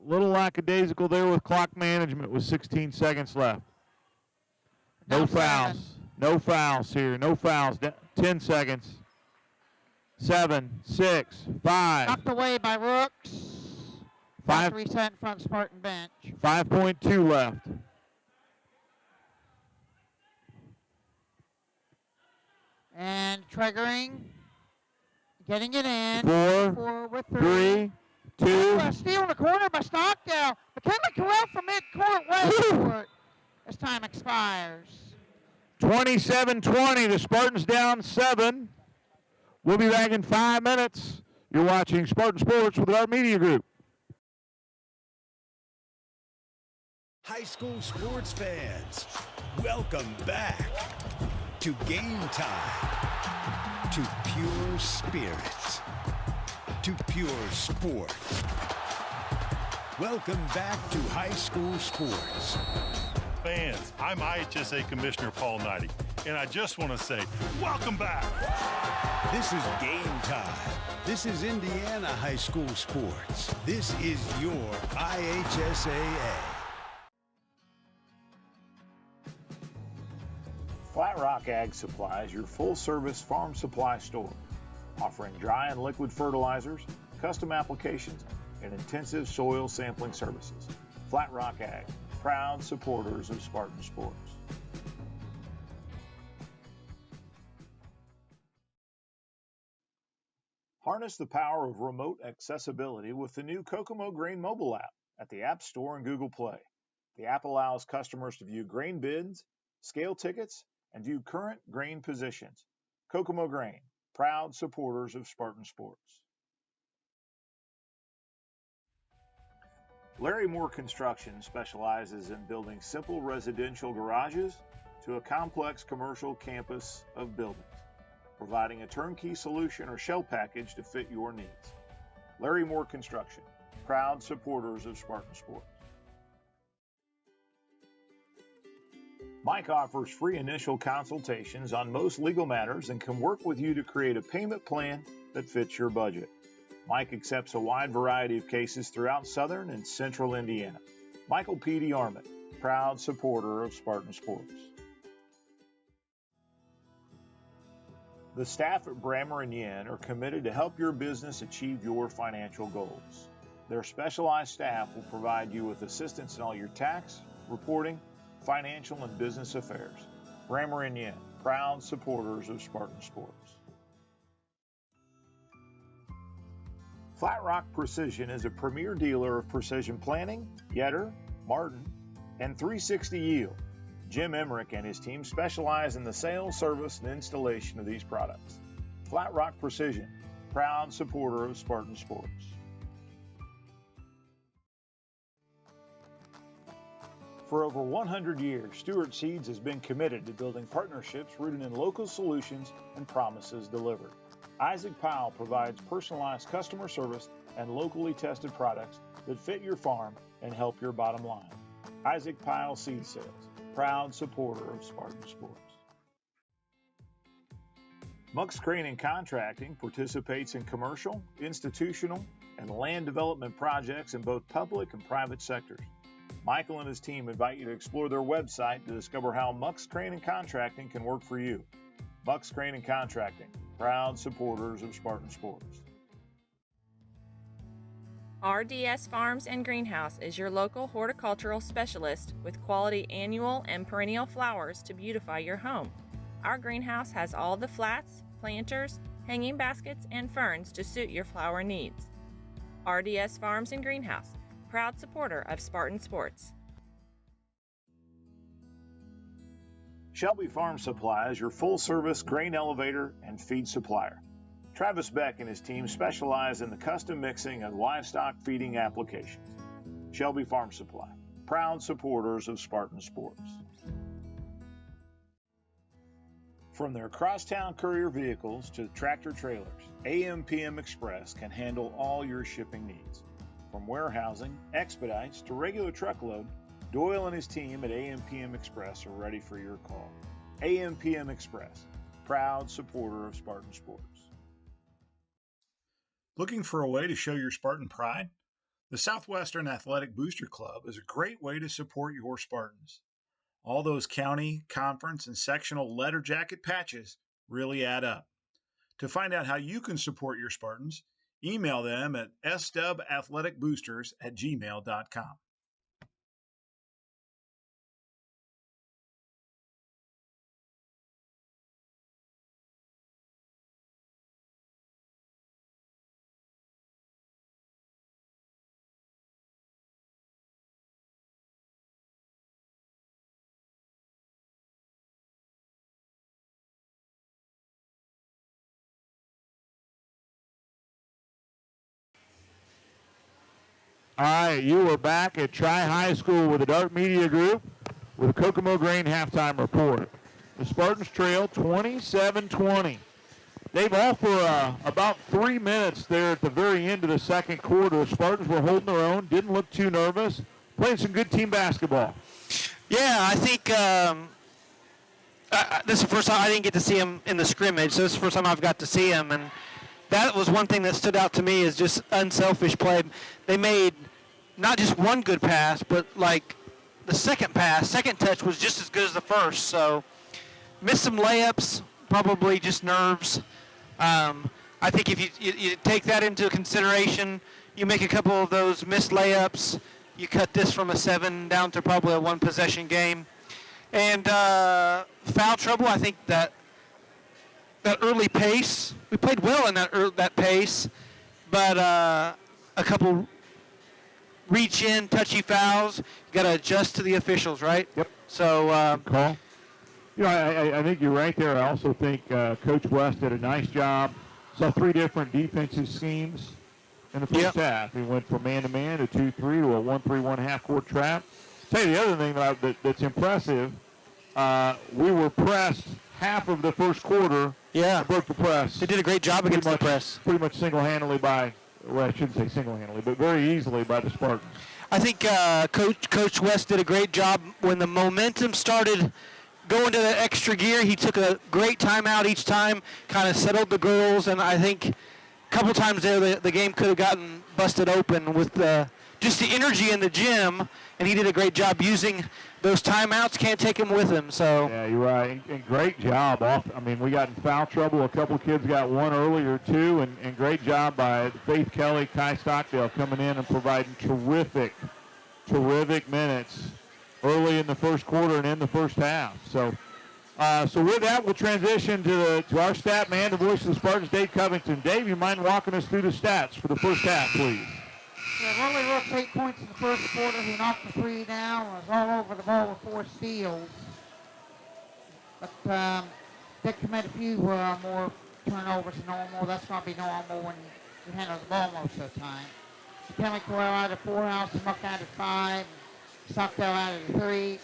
little lackadaisical there with clock management with 16 seconds left. No fouls. No fouls here. No fouls. 10 seconds. 7, 6, 5. Knocked away by Rooks. 5. Reset in front Spartan bench. 5.2 left. And triggering. Getting it in. 4, with 3, 2. A steal in the corner by Stockdale. McKinley Corral from mid-court. Westport. As time expires. 27-20. The Spartans down 7. We'll be back in 5 minutes. You're watching Spartan Sports with our media group. High school sports fans, welcome back to Game Time, to pure spirits, to pure sports. Welcome back to high school sports. Fans, I'm IHSAA Commissioner Paul Knighty, and I just want to say, welcome back. This is Game Time. This is Indiana high school sports. This is your IHSAA. Flat Rock Ag Supply is your full-service farm supply store, offering dry and liquid fertilizers, custom applications, and intensive soil sampling services. Flat Rock Ag, proud supporters of Spartan Sports. Harness the power of remote accessibility with the new Kokomo Grain mobile app at the App Store and Google Play. The app allows customers to view grain bids, scale tickets, and view current grain positions. Kokomo Grain, proud supporters of Spartan Sports. Larry Moore Construction specializes in building simple residential garages to a complex commercial campus of buildings, providing a turnkey solution or shell package to fit your needs. Larry Moore Construction, proud supporters of Spartan Sports. Mike offers free initial consultations on most legal matters and can work with you to create a payment plan that fits your budget. Mike accepts a wide variety of cases throughout southern and central Indiana. Michael P. DeArmond, proud supporter of Spartan Sports. The staff at Brammer & Yen are committed to help your business achieve your financial goals. Their specialized staff will provide you with assistance in all your tax, reporting, financial, and business affairs. Brammer & Yen, proud supporters of Spartan Sports. Flat Rock Precision is a premier dealer of precision planting, Yetter, Martin, and 360 Yield. Jim Emmerich and his team specialize in the sale, service, and installation of these products. Flat Rock Precision, proud supporter of Spartan Sports. For over 100 years, Stewart Seeds has been committed to building partnerships rooted in local solutions and promises delivered. Isaac Powell provides personalized customer service and locally tested products that fit your farm and help your bottom line. Isaac Powell Seed Sales, proud supporter of Spartan Sports. Muck's Crane and Contracting participates in commercial, institutional, and land development projects in both public and private sectors. Michael and his team invite you to explore their website to discover how Muck's Crane and Contracting can work for you. Muck's Crane and Contracting, proud supporters of Spartan Sports. RDS Farms and Greenhouse is your local horticultural specialist with quality annual and perennial flowers to beautify your home. Our greenhouse has all the flats, planters, hanging baskets, and ferns to suit your flower needs. RDS Farms and Greenhouse, proud supporter of Spartan Sports. Shelby Farm Supply is your full-service grain elevator and feed supplier. Travis Beck and his team specialize in the custom mixing and livestock feeding applications. Shelby Farm Supply, proud supporters of Spartan Sports. From their crosstown courier vehicles to tractor trailers, AM/PM Express can handle all your shipping needs. From warehousing, expedites, to regular truckload, Doyle and his team at AM/PM Express are ready for your call. AM/PM Express, proud supporter of Spartan Sports. Looking for a way to show your Spartan pride? The Southwestern Athletic Booster Club is a great way to support your Spartans. All those county, conference, and sectional letter jacket patches really add up. To find out how you can support your Spartans, email them at swathleticboosters@gmail.com. All right, you are back at Tri-High School with the Dart Media Group with the Kokomo Grain halftime report. The Spartans trail 27-20. Dave, all for about 3 minutes there at the very end of the second quarter. The Spartans were holding their own, didn't look too nervous, playing some good team basketball. Yeah, I think this is the first time I didn't get to see him in the scrimmage, so this is the first time I've got to see him, and that was one thing that stood out to me is just unselfish play. They made not just one good pass, but like the second touch was just as good as the first. So missed some layups, probably just nerves. I think if you take that into consideration, you make a couple of those missed layups, you cut this from a 7 down to probably a 1-possession game. And foul trouble, I think that early pace, we played well in that pace, but a couple reach in, touchy fouls, you got to adjust to the officials, right? Yep. So, call. You know, I think you're right there. I also think Coach West did a nice job. Saw 3 different defensive schemes in the first half. He went from man-to-man to 2-3 to a 1-3-1 half-court trap. Tell you the other thing that's impressive, we were pressed half of the first quarter. Yeah. Broke the press. They did a great job against the press. Pretty much single-handedly by, well, I shouldn't say single-handedly, but very easily by the Spartans. I think Coach West did a great job when the momentum started going to the extra gear. He took a great timeout each time, kind of settled the girls, and I think a couple times there the game could have gotten busted open with just the energy in the gym, and he did a great job using those timeouts. Can't take them with him. So yeah, you're right, and great job. I mean, we got in foul trouble. A couple of kids got one earlier too, and great job by Faith Kelly, Kai Stockdale coming in and providing terrific minutes early in the first quarter and in the first half. So with that, we'll transition to our stat man, the voice of the Spartans, Dave Covington. Dave, you mind walking us through the stats for the first half, please? Yeah, Rolly Rook's 8 points in the first quarter. He knocked the 3 down, was all over the ball with 4 steals. But did commit a few more turnovers than normal. That's going to be normal when you handle the ball most of the time. Kelly Coyle added 4, Allison Muck added 5, Stockdale added 3.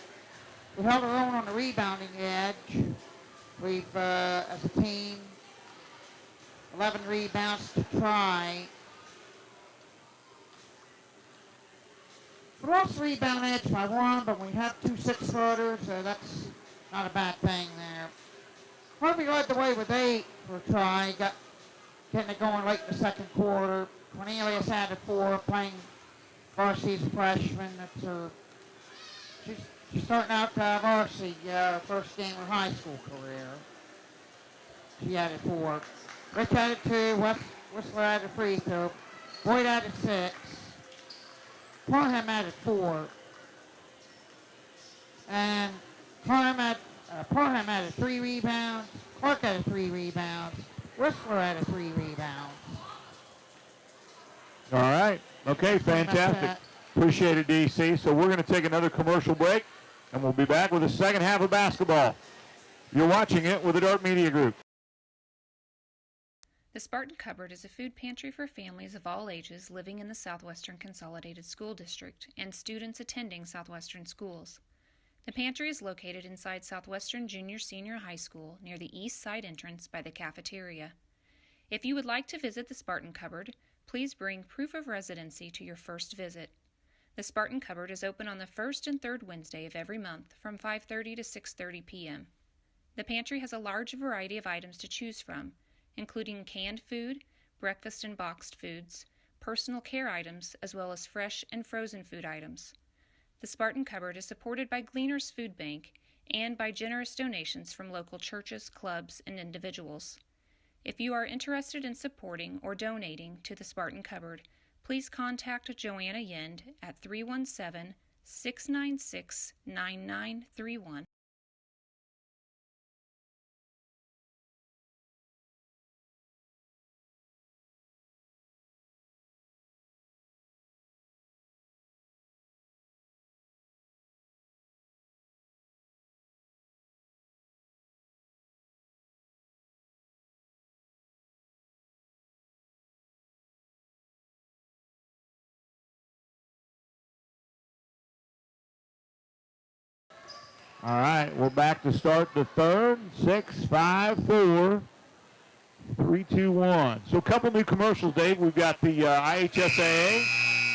We held our own on the rebounding edge. We've, as a team, 11 rebounds to try. We lost the rebound edge by 1, but we have 2 6-footers, so that's not a bad thing there. Harvey led the way with 8 for a try, getting it going late in the second quarter. Cornelius added 4, playing varsity as a freshman. She's starting out varsity, first game of her high school career. She added 4. Rich added 2, Whistler added 3, so Boyd added 6. Parham added 4. And Parham added 3 rebounds. Clark added 3 rebounds. Whistler added 3 rebounds. All right. Okay, fantastic. Appreciate it, DC. So we're going to take another commercial break, and we'll be back with the second half of basketball. You're watching it with the Dart Media Group. The Spartan Cupboard is a food pantry for families of all ages living in the Southwestern Consolidated School District and students attending Southwestern schools. The pantry is located inside Southwestern Junior-Senior High School near the east side entrance by the cafeteria. If you would like to visit the Spartan Cupboard, please bring proof of residency to your first visit. The Spartan Cupboard is open on the first and third Wednesday of every month from 5:30 to 6:30 p.m. The pantry has a large variety of items to choose from, including canned food, breakfast and boxed foods, personal care items, as well as fresh and frozen food items. The Spartan Cupboard is supported by Gleaners Food Bank and by generous donations from local churches, clubs, and individuals. If you are interested in supporting or donating to the Spartan Cupboard, please contact Joanna Yend at 317-696-9931. All right, we're back to start the third. 6, 5, 4, 3, 2, 1. So a couple new commercials, Dave. We've got the IHSAA,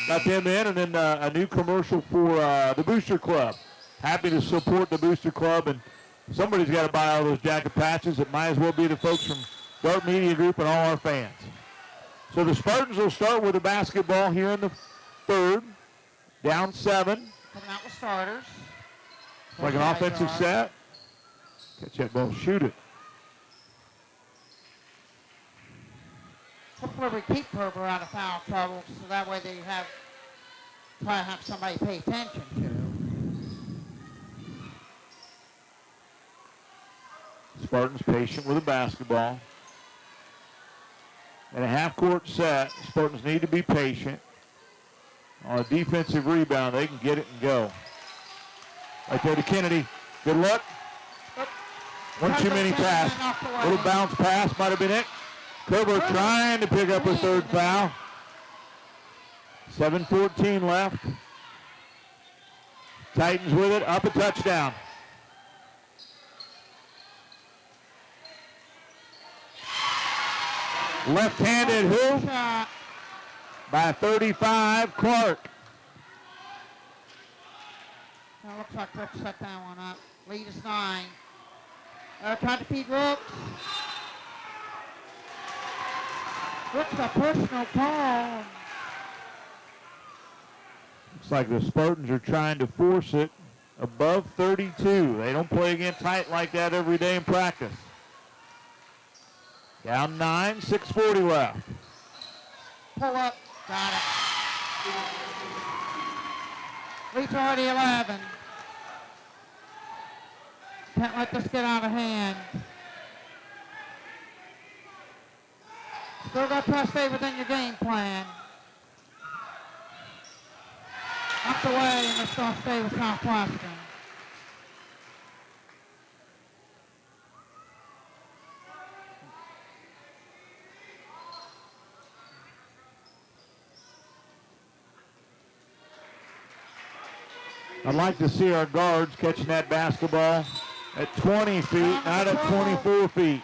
got them in, and then a new commercial for the Booster Club. Happy to support the Booster Club, and somebody's got to buy all those jacket patches. It might as well be the folks from Dart Media Group and all our fans. So the Spartans will start with the basketball here in the third. Down 7. Coming out with starters. Like an offensive set. Catch that ball, shoot it. Hopefully we keep Kerber out of foul trouble, so that way they try to have somebody pay attention to. Spartans patient with the basketball. In a half-court set, Spartans need to be patient. On a defensive rebound, they can get it and go. Right there to Kennedy. Good luck. One too many pass. Little bounce pass might have been it. Kerber trying to pick up her third foul. 7:14 left. Titans with it, up a touchdown. Left-handed hoop by 35, Clark. Now looks like Brooks set that one up. Lead is 9. Trying to feed Brooks. Brooks a personal call. Looks like the Spartans are trying to force it above 32. They don't play against tight like that every day in practice. Down 9, 6:40 left. Pull up, got it. Lead's already 11. Can't let this get out of hand. Still got to stay within your game plan. Knocked away, and it's going to stay with Southwestern. I'd like to see our guards catching that basketball at 20 feet, not at 24 feet.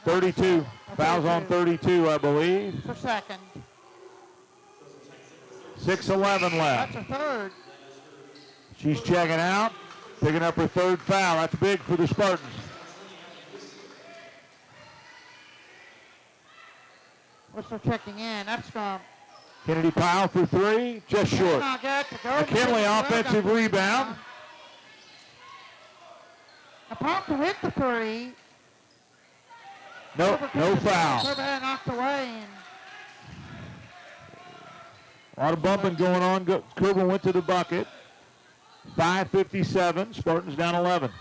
32. Fouls on 32, I believe. For second. 6:11 left. That's a third. She's checking out, picking up her third foul. That's big for the Spartans. Whistle checking in. That's from Kennedy Pyle for 3, just short. McKinley offensive rebound. About to hit the 3. No foul. Kerber knocked away. A lot of bumping going on. Kerber went to the bucket. 5:57. Spartans down 11.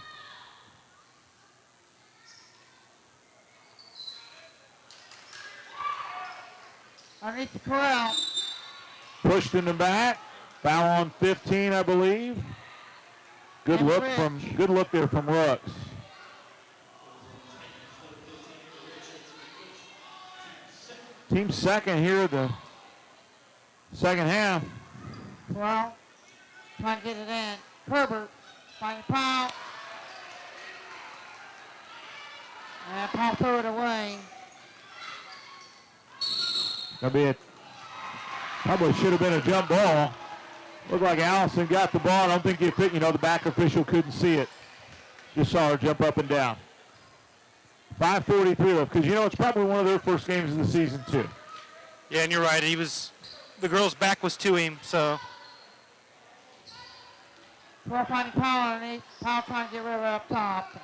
Underneath the corral. Pushed in the back. Foul on 15, I believe. Good look there from Rooks. Team second here the second half. Well, trying to get it in. Kerber, finding Powell. And Powell threw it away. Probably should have been a jump ball. Looked like Allison got the ball. I don't think the back official couldn't see it. Just saw her jump up and down. 5:43 left, because it's probably one of their first games of the season too. Yeah, and you're right. The girl's back was to him, so. 12 finding power, and Powell trying to get rid of it up top.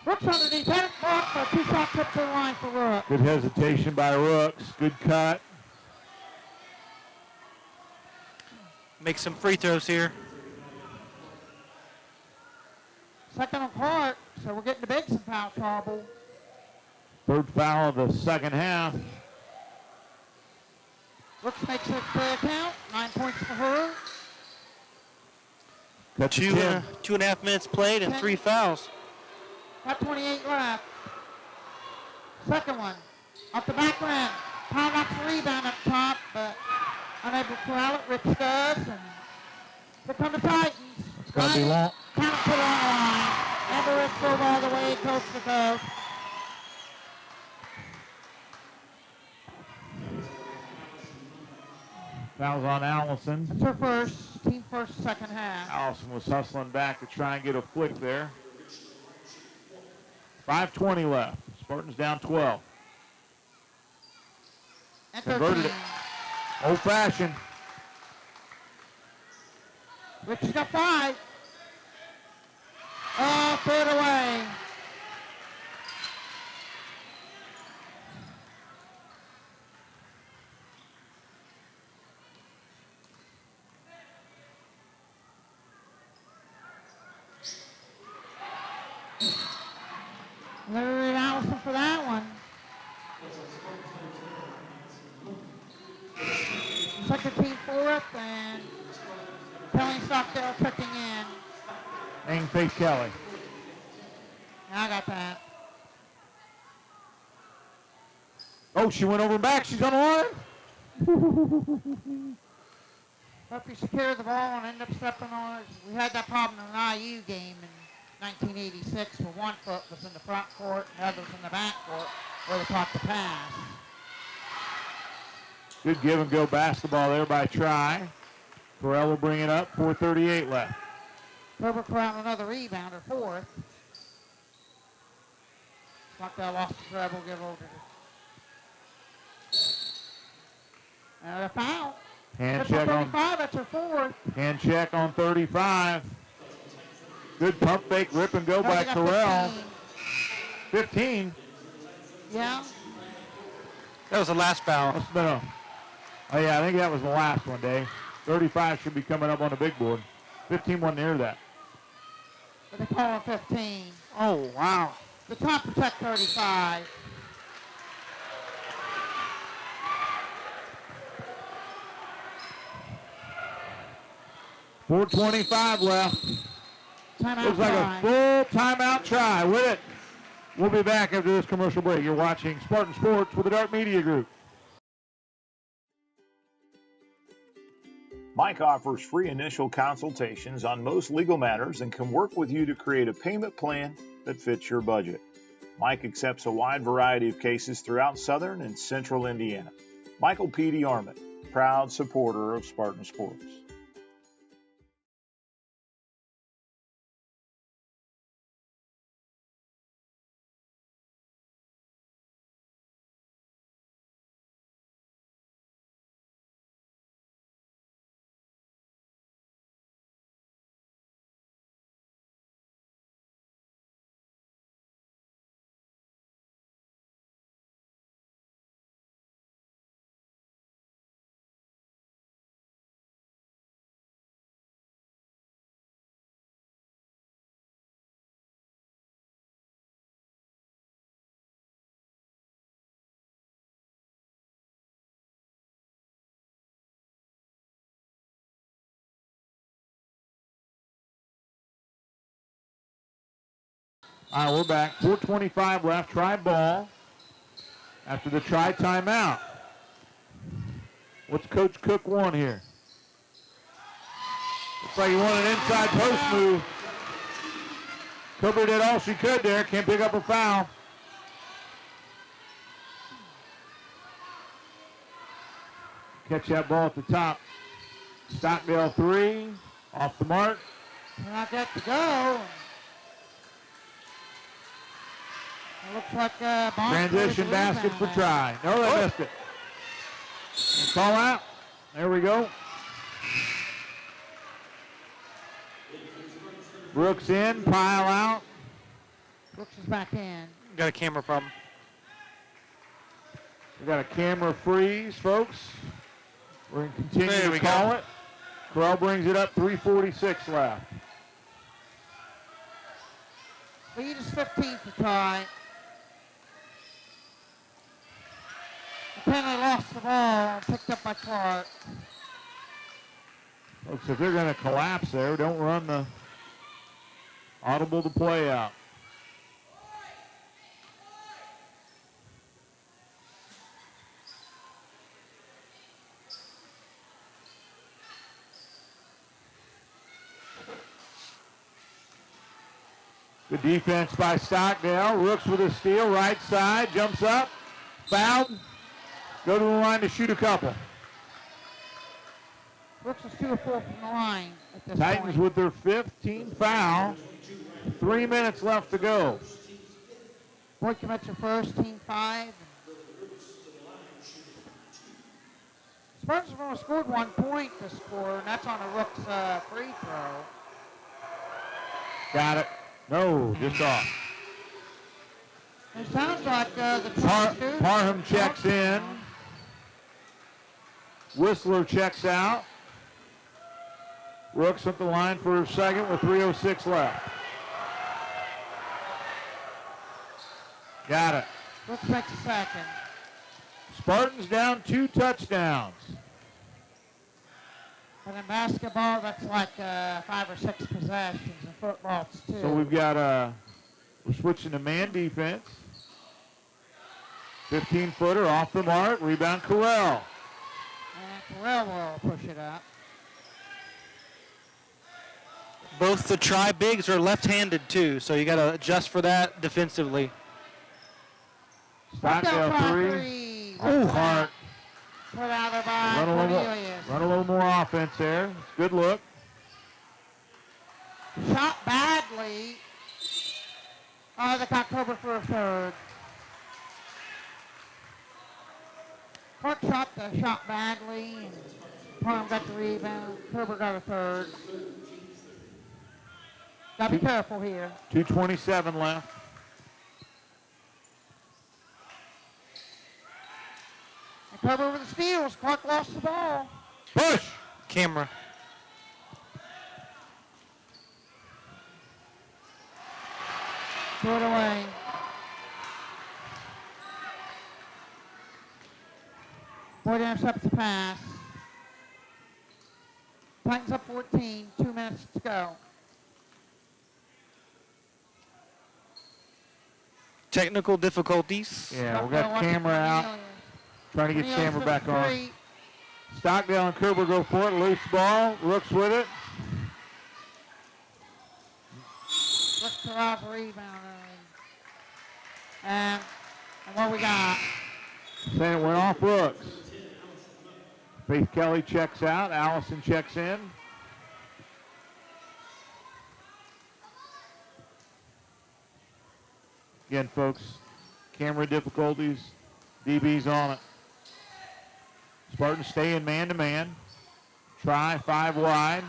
Rooks underneath, had it blocked, but 2-shot trip to the line for Rook. Good hesitation by Rooks. Good cut. Make some free throws here. Second on Clark, so we're getting the bigs in foul trouble. Third foul of the second half. Rooks makes it count. 9 points for her. Cut to 10. 2.5 minutes played and 3 fouls. Got 28 left. Second one. Up the back rim. Powell knocks the rebound up top, but unable to corral it. Rich does. And here come the Titans. It's going to be long. Count put it on the line. Never Rich drove all the way coast to coast. Fouls on Allison. That's her first. Team first, second half. Allison was hustling back to try and get a flick there. 5:20 left. Spartans down 12. And Converted it. Old-fashioned. Rich has got 5. Oh, threw it away. Larry Allison for that one. Second team fourth, and Kelly Stockdale checking in. Hang face Kelly. I got that. Oh, she went over and back. She's on the line. Hope you secure the ball and end up stepping on it. We had that problem in an IU game in 1986 where one foot was in the front court and the other was in the back court where they caught the pass. Good give and go basketball there by Try. Corral will bring it up. 4:38 left. Herbert Crown another rebound, or fourth. Stockdale lost the treble, give over to and a foul. Hand That's check her on 35, that's her fourth. hand check on 35. Good pump fake, rip and go by Got Corral. 15. 15. Yeah. That was the last foul. Must have been a, oh yeah, I think that was the last one, Dave. 35 should be coming up on the big board. 15 wasn't near that. But they call him 15. Oh, wow. The top protect 35. .425 left. Timeout Looks like try. a full timeout try with it. We'll be back after this commercial break. You're watching Spartan Sports with the Dark Media Group. Mike offers free initial consultations on most legal matters and can work with you to create a payment plan that fits your budget. Mike accepts a wide variety of cases throughout southern and central Indiana. Michael P.D. Armit, proud supporter of Spartan Sports. All right, we're back. 4:25 left. Try ball after the try timeout. What's Coach Cook want here? Looks like he wanted an inside post move. Cooper did all she could there. Can't pick up a foul. Catch that ball at the top. Stockdale 3. Off the mark. Not that to go. looks like Transition basket for try. No, they missed it. Call out. There we go. Brooks in, pile out. Brooks is back in. Got a camera problem. We got a camera freeze, folks. We're going to continue There to we call go. it. Corral brings it up, 3:46 left. Lead is 15 for try. McKinley lost the ball, picked up by Clark. Folks, if they're going to collapse there, don't run the audible to play out. Good defense by Stockdale. Rooks with a steal, right side, jumps up, fouled. Go to the line to shoot a couple. Brooks is 2 of 4 from the line at this Titans point. with their 5th team foul. 3 minutes left to go. Boyd commits her first, team 5. Spartans have only scored 1 point this quarter, and that's on a Rooks free throw. Got it. No, just off. It sounds like the Titans Parham checks in. Whistler checks out. Rooks at the line for her second with 3:06 left. Got it. Brooks makes a second. Spartans down 2 touchdowns. And in basketball, that's like 5 or 6 possessions. In football, it's 2. So we've got we're switching to man defense. 15-footer off the mark. Rebound Corral. And Corral will push it up. Both the tri-bigs are left-handed too, so you got to adjust for that defensively. Stockdale 3. Oh, Hart. Put out there by Cornelius. Run a little more offense there. Good look. Shot badly. Oh, they got covered for a third. Clark shot the shot badly. And Parham got the rebound. Kerber got a third. Got to be careful here. 2:27 left. And Kerber with the steals. Clark lost the ball. Push. Camera. Throw it away. Boyd intercepts the pass. Titans up 14, 2 minutes to go. Technical difficulties. Yeah, we got camera out. Trying to get camera back on. Stockdale and Kerber go for it. Loose ball. Rooks with it. Let's throw out the rebound. And what we got? Saying it went off Rooks. Faith Kelly checks out. Allison checks in. Again, folks, camera difficulties. DB's on it. Spartans stay in man-to-man. Try 5 wide.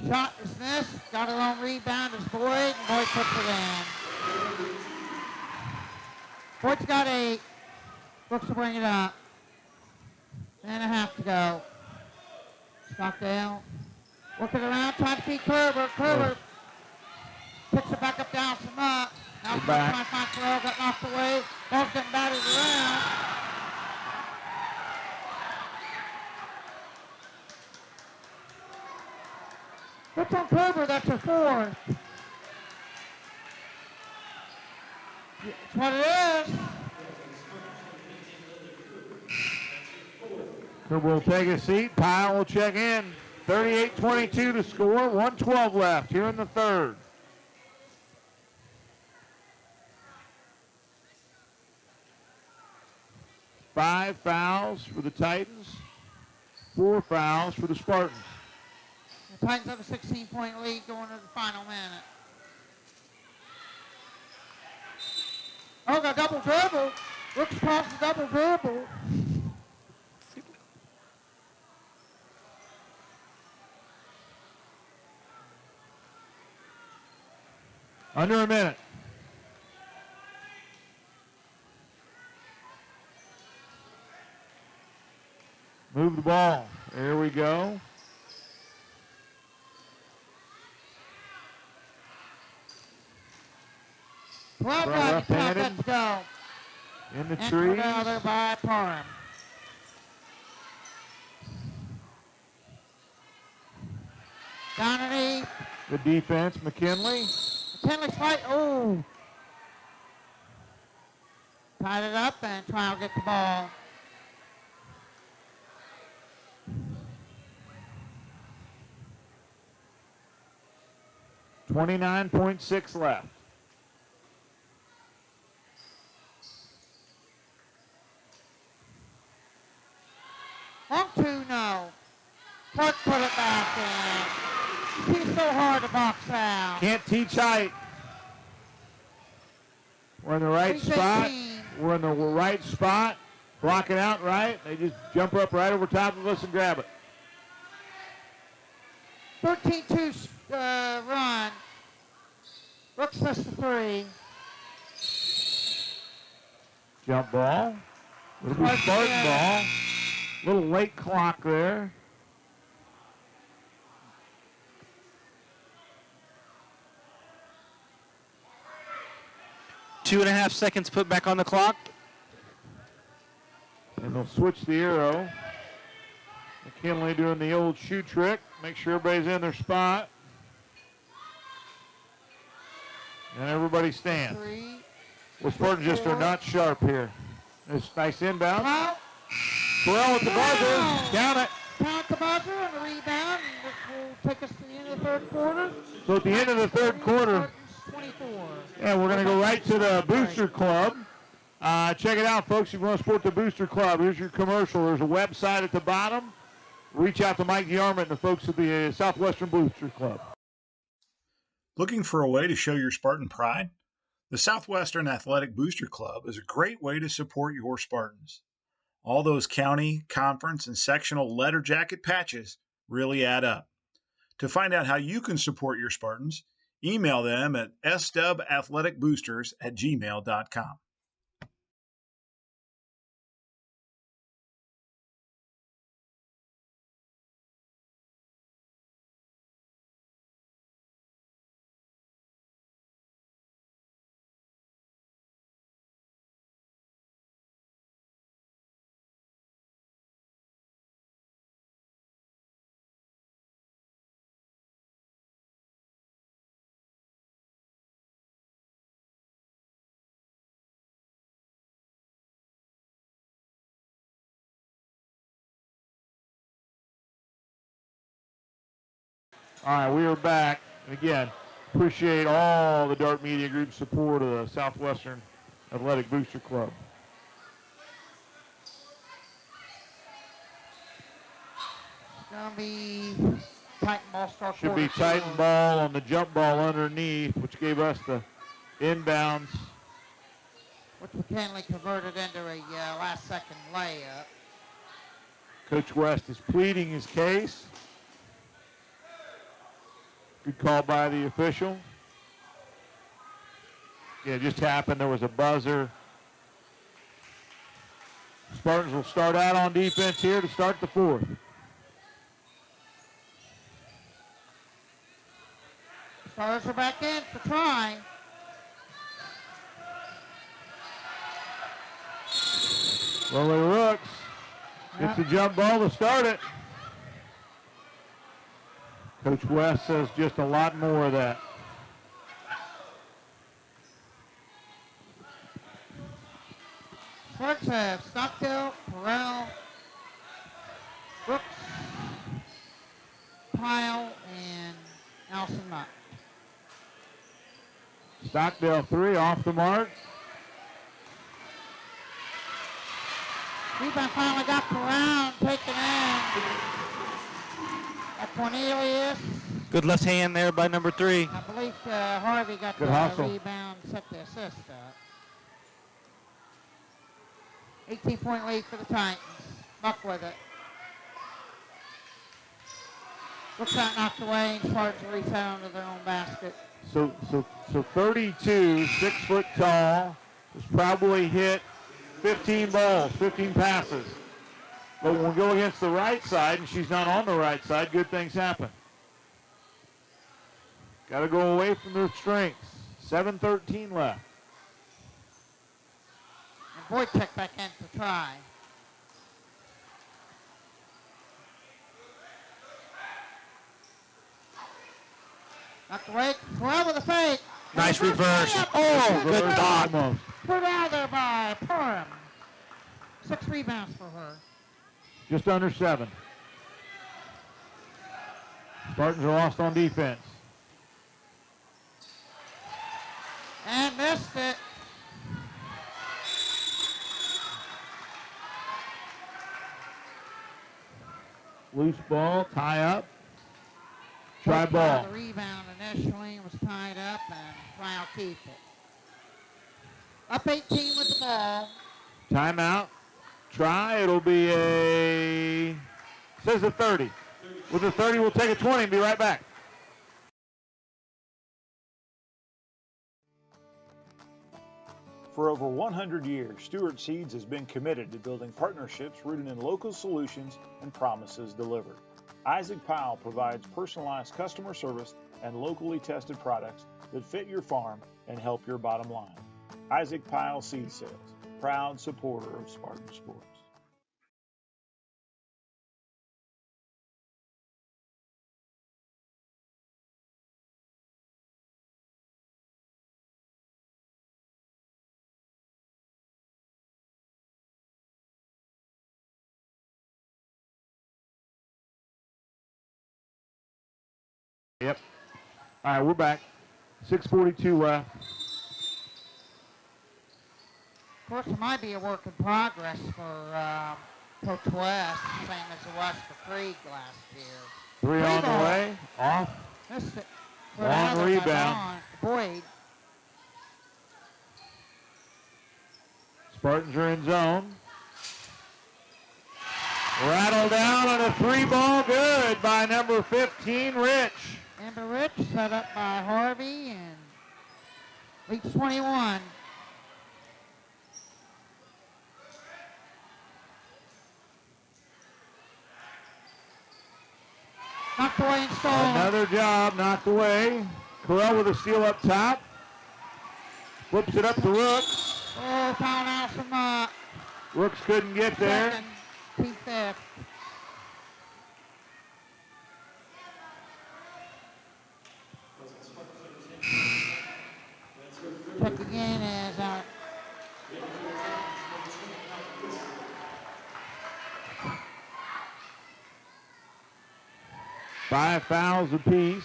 Shot is missed. Got her own rebound is Boyd. And Boyd puts it in. Boyd's got 8. Brooks will bring it up. And a half to go. Stockdale. Working around, trying to feed Kerber. Kerber picks it back up down some up. Now he's trying to find Corral. Got knocked away. Ball's getting batted around. That's on Kerber. That's a 4. That's what it is. Kerber will take a seat. Pyle will check in. 38-22 to score. 1:12 left here in the third. Five fouls for the Titans. 4 fouls for the Spartans. The Titans have a 16-point lead going to the final minute. Oh, got double dribble. Brooks crosses double dribble. Under a minute. Move the ball. There we go. Well done, left-handed. let's go. In the And trees. down there by Parham. Down underneath. Good defense, McKinley. McKinley slight. Oh. Tied it up and try to get the ball. .6 left. Long two, no. Clark put it back in. He's so hard to box out. Can't teach height. We're in the right spot. We're in the right spot. Block it out right. They just jump up right over top of us and grab it. 13-2 run. Brooks us the three. Jump ball. Little Spartan ball. Little late clock there. Two and a half seconds put back on the clock. And they'll switch the arrow. McKinley doing the old shoe trick. Make sure everybody's in their spot. And everybody stands. Well, Spartans just are not sharp here. This nice inbound. Terrell with the buzzer. Count it. Count the buzzer and the rebound. And this will take us to the end of the third quarter. So at the end of the third quarter, 24. yeah, we're going to go right to the Booster Club. Check it out, folks. If you want to support the Booster Club, here's your commercial. There's a website at the bottom. Reach out to Mike Yarmut and the folks at the Southwestern Booster Club. Looking for a way to show your Spartan pride? The Southwestern Athletic Booster Club is a great way to support your Spartans. All those county, conference, and sectional letter jacket patches really add up. To find out how you can support your Spartans, email them at swathleticboosters@gmail.com. All right, we are back. And again, appreciate all the Dart Media Group's support of the Southwestern Athletic Booster Club. It's going to be Titan ball start. Should be Titan ball on the jump ball underneath, which gave us the inbounds. Which McKinley converted into a last-second layup. Coach West is pleading his case. Good call by the official. Yeah, it just happened. There was a buzzer. Spartans will start out on defense here to start the fourth. Stars are back in for try. Lily Rooks gets the jump ball to start it. Coach West says just a lot more of that. Spartans have Stockdale, Terrell, Brooks, Pyle, and Allison Mott. Stockdale 3 off the mark. Rebound finally got around, taken in. At Cornelius. Good left hand there by number 3. I believe Harvey got Good the hustle. rebound, set the assist up. 18-point lead for the Titans. Buck with it. Looks out knocked away and Spartans reset onto their own basket. So 32, 6 foot tall, has probably hit 15 balls, 15 passes. But when we go against the right side and she's not on the right side, good things happen. Got to go away from their strengths. 7:13 left. And Wojtek back in to try. Knocked away. Well with a fake. Nice reverse. Oh, good dot. Put out there by Purim. 6 rebounds for her. Just under 7. Spartans are lost on defense. And missed it. Loose ball, tie up. Try ball. The rebound initially was tied up and Brown keep it. Up 18 with the ball. Timeout. Try. It'll be says a 30. With a 30, we'll take a 20 and be right back. For over 100 years, Stewart Seeds has been committed to building partnerships rooted in local solutions and promises delivered. Isaac Powell provides personalized customer service and locally tested products that fit your farm and help your bottom line. Isaac Powell Seed Sales, proud supporter of Spartan Sports. Yep. All right, we're back. 6:42 left. Of course, it might be a work in progress for Coach West, same as it was for Krieg last year. 3 on the way. Off. Missed it. Long rebound. Boyd. Spartans are in zone. Rattle down on a 3-ball good by number 15, Rich. Amber Rich set up by Harvey and leads 21. Knocked away and stolen. Another job knocked away. Corral with a steal up top. Flips it up to Rooks. Oh, foul out from Rooks couldn't get there. second, team fifth. Check again as 5 fouls apiece.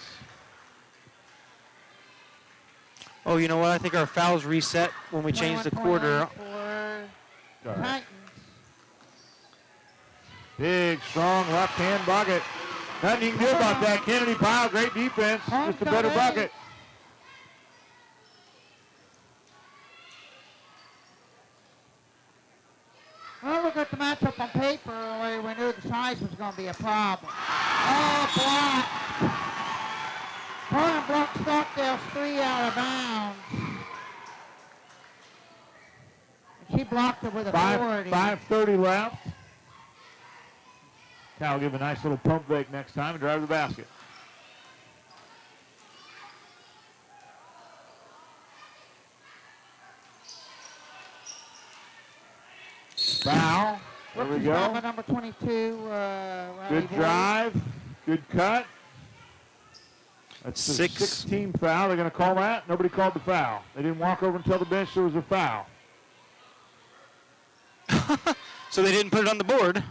Oh, you know what? I think our fouls reset when we change the quarter. For Titans. Big, strong left-hand bucket. Nothing you can do about that. Kennedy Powell, great defense. Just a better bucket. Well, look at the matchup on paper. We knew the size was going to be a problem. Oh, block. Brian blocked Stockdale's 3 out of bounds. And she blocked it with authority. 5:30 left. Cal will give a nice little pump fake next time and drive the basket. Foul. There we go. Number 22. Good drive. Good cut. That's the 16 foul. They're going to call that. Nobody called the foul. They didn't walk over and tell the bench there was a foul. So they didn't put it on the board.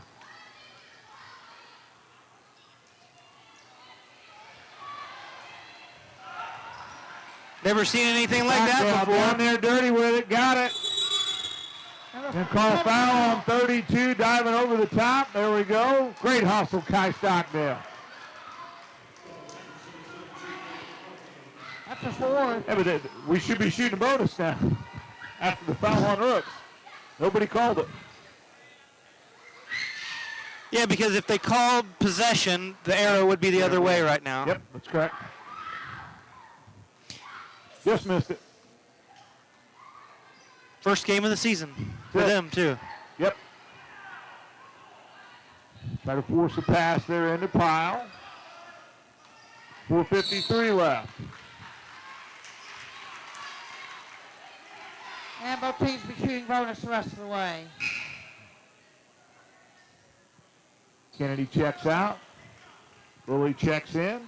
Never seen anything like that before. Down there dirty with it. Got it. And call foul on 32, diving over the top. There we go. Great hustle, Kai Stockdale. That's a 4. Yeah, but we should be shooting a bonus now after the foul on Rooks. Nobody called it. Yeah, because if they called possession, the arrow would be the other way right now. Yep, that's correct. Just missed it. First game of the season for them, too. Yep. Try to force a pass there into Pyle. 4:53 left. And both teams be shooting bonus the rest of the way. Kennedy checks out. Lilly checks in.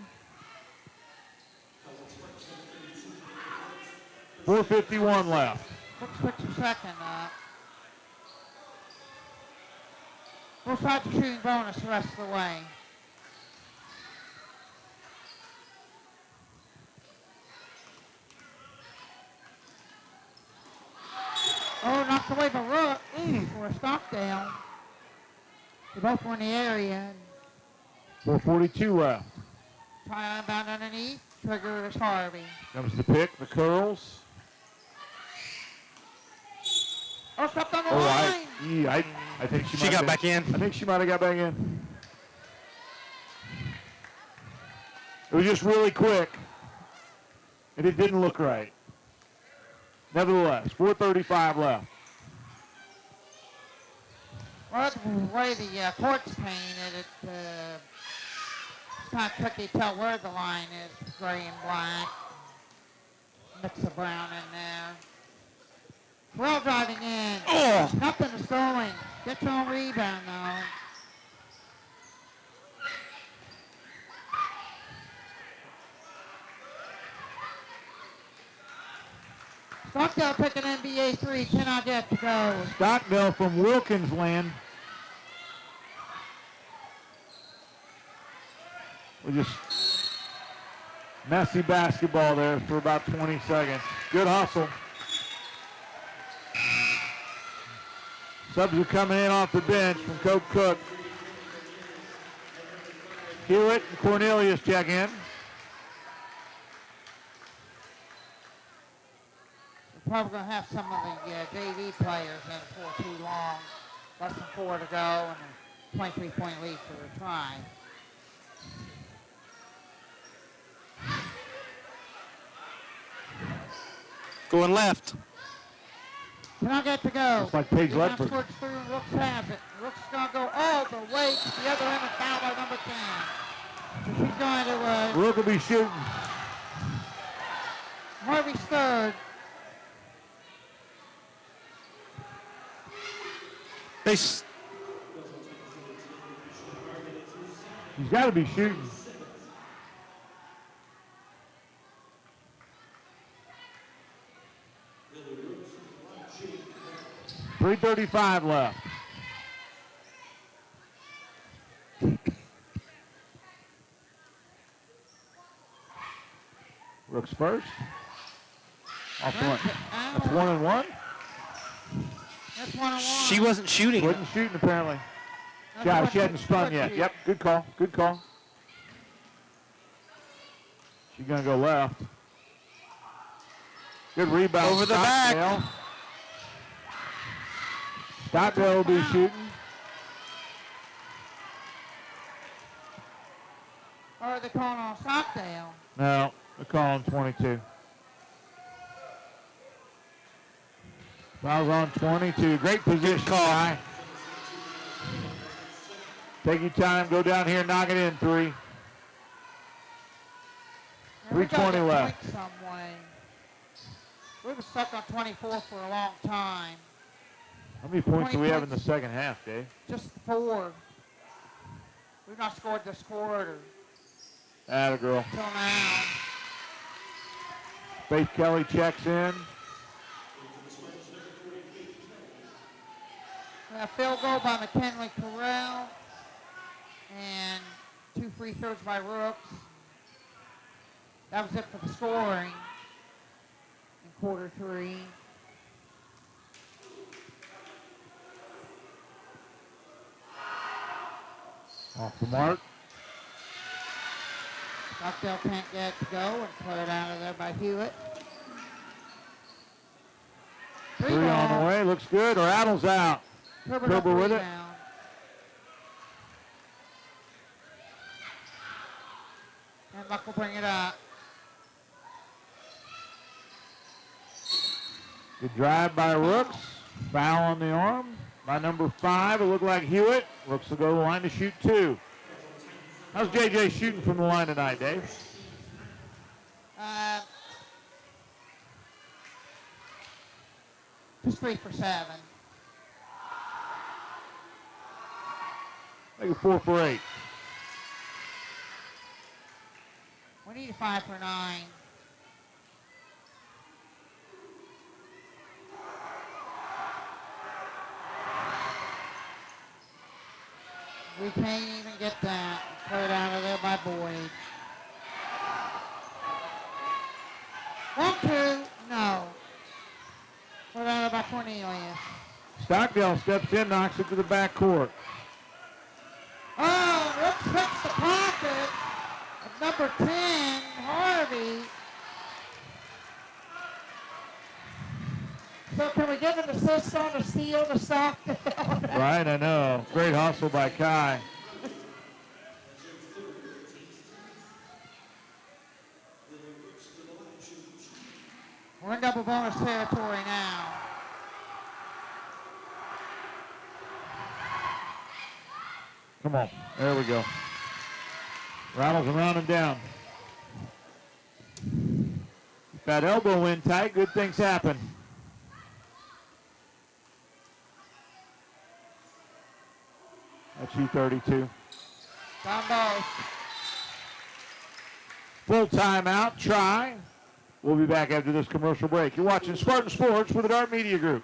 4:51 left. Looks like a second. Both sides are shooting bonus the rest of the way. Oh, knocked away by Rook. For a Stockdale. They both were in the area. 4:42 left. Try inbound underneath. Trigger is Harvey. Comes the pick, the curls. Oh, stepped on the line. I think she got back in. I think she might have got back in. It was just really quick, and it didn't look right. Nevertheless, 4:35 left. Well, the way the court's painted, it's kind of tricky to tell where the line is. Gray and black. Mix of brown in there. Well driving in. Oh! Nothing is going. Get your own rebound, though. Stockdale took an NBA 3. Cannot get to go. Stockdale from Wilkins land. Just messy basketball there for about 20 seconds. Good hustle. Subs are coming in off the bench from Cook. Hewitt and Cornelius check in. We're probably going to have some of the JV players in for too long. Less than 4 to go and a 23-point lead for the try. Going left. Cannot get to go. Looks like Paige Ledford. Rooks through, Rooks has it. Rooks is going to go all the way to the other end and foul by number 10. So she's going to... Rook will be shooting. Harvey's third. He's got to be shooting. .335 left. Rooks first. Off one. That's 1 and 1. That's 1 and 1. She wasn't shooting. Wasn't shooting apparently. Yeah, she hadn't spun yet. Yep, good call. Good call. She's gonna go left. Good rebound. Over the back. Stockdale will be shooting. Or are they calling on Stockdale? No, they're calling 22. Fouls on 22. Great position, Kai. Take your time. Go down here. Knock it in. 3. 3:20 left. Some way. We were stuck on 24 for a long time. How many points do we have in the second half, Dave? Just 4. We've not scored this quarter. Atta girl. Till now. Faith Kelly checks in. A field goal by McKinley Corral. And 2 free throws by Rooks. That was it for the scoring in quarter 3. Off the mark. Stockdale can't get it to go and cleared out of there by Hewitt. 3 on the way. Looks good. Or Adams out. Kerber Kerber with it. rebound. And Muck will bring it up. Good drive by Rooks. Foul on the arm by number 5. It looked like Hewitt. Rooks will go to the line to shoot 2. How's JJ shooting from the line tonight, Dave? Just 3 for 7. Make it 4 for 8. We need a 5 for 9. We can't even get that. Put it out of there by Boyd. 1-2. No. Put it out of by Cornelius. Stockdale steps in, knocks it to the back court. Oh, Rooks hits the pocket of number 10, Harvey. So can we give an assist on the steal to Stockdale? Right, I know. Great hustle by Kai. We're in double bonus territory now. Come on. There we go. Rattles around and down. Keep that elbow in tight. Good things happen. That's U32. Down both. Full timeout. Try. We'll be back after this commercial break. You're watching Spartan Sports with the Dart Media Group.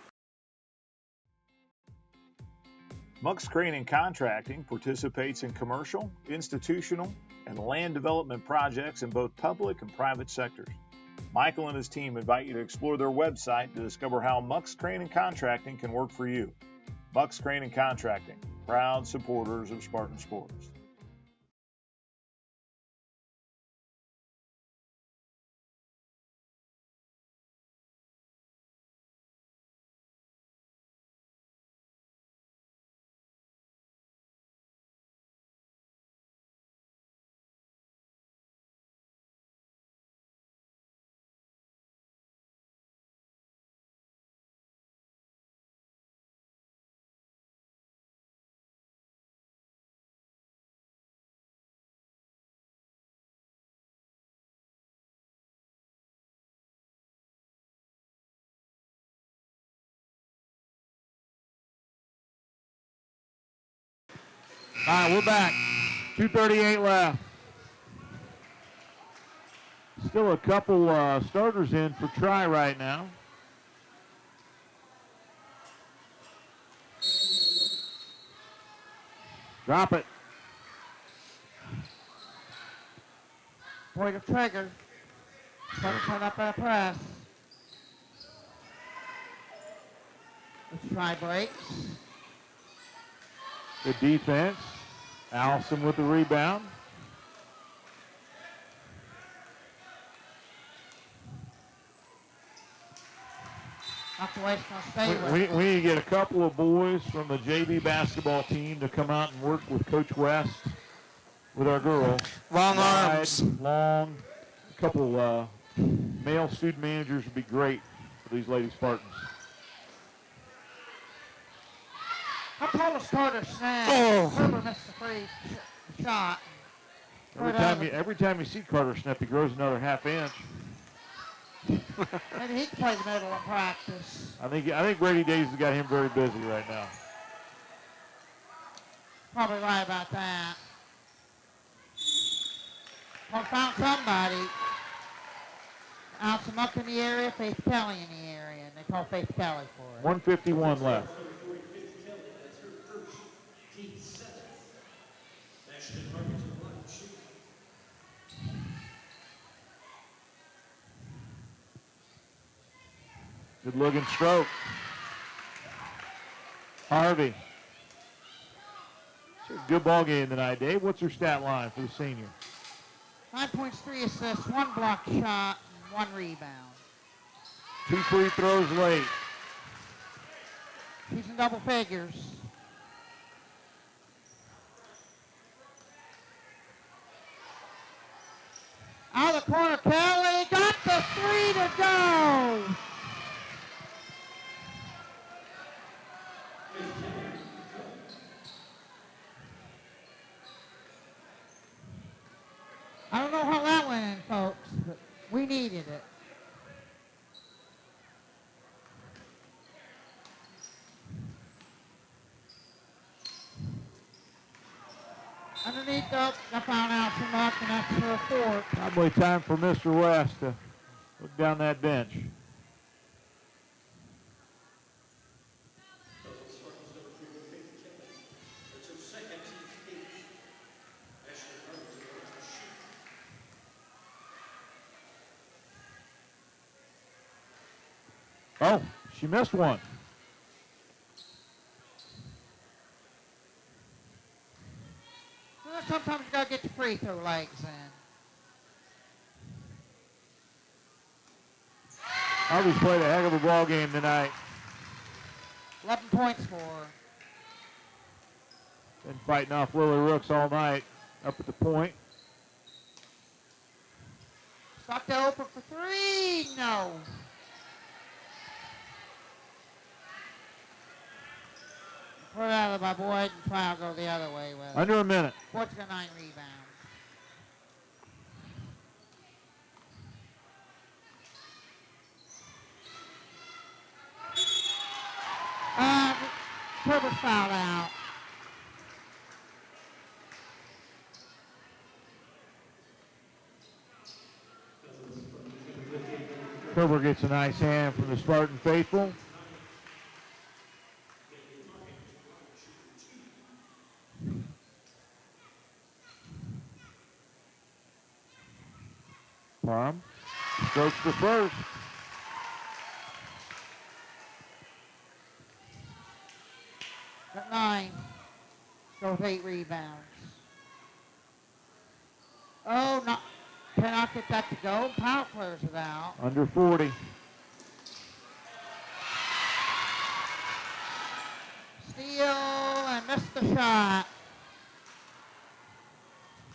Muck's Crane and Contracting participates in commercial, institutional, and land development projects in both public and private sectors. Michael and his team invite you to explore their website to discover how Muck's Crane and Contracting can work for you. Muck's Crane and Contracting, proud supporters of Spartan Sports. All right, we're back. 2:38 left. Still a couple starters in for try right now. Drop it. Point of trigger. Turn up that press. Let's try breaks. Good defense. Allison with the rebound. Not the way it's going to stay with. We need to get a couple of boys from the JV basketball team to come out and work with Coach West, with our girls. Long Wide, arms. Long. A couple male student managers would be great for these Lady Spartans. How tall is Carter Snap? Oh. Cooper missed the free shot. Every time you see Carter Snap, he grows another half inch. Maybe he can play the middle in practice. I think Brady Days has got him very busy right now. Probably right about that. Well, found somebody. Allison Muck in the area, Faith Kelly in the area, and they call Faith Kelly for it. 1:51 left. Good looking stroke. Harvey. It's a good ball game tonight, Dave. What's her stat line for the senior? 9 points, 3 assists, 1 block shot, and 1 rebound. 2 free throws late. She's in double figures. the corner. Kelly got the 3 to go. I don't know how that went in, folks, but we needed it. Underneath the found out some luck, and that's for a 4. Probably time for Mr. West to look down that bench. Oh, she missed one. Well, sometimes you got to get the free throw legs in. Harvey's played a heck of a ball game tonight. 11 points for her. Been fighting off Lily Rooks all night up at the point. Stockdale open for 3. No. Put it out of my boy and try to go the other way with it. Under a minute. Sports got 9 rebounds. Kerber's fouled out. Kerber gets a nice hand from the Spartan faithful. Parham strokes the first. Got 9. Go with 8 rebounds. Oh, no. Cannot get that to go. Powell clears it out. Under 40. Steal and missed the shot.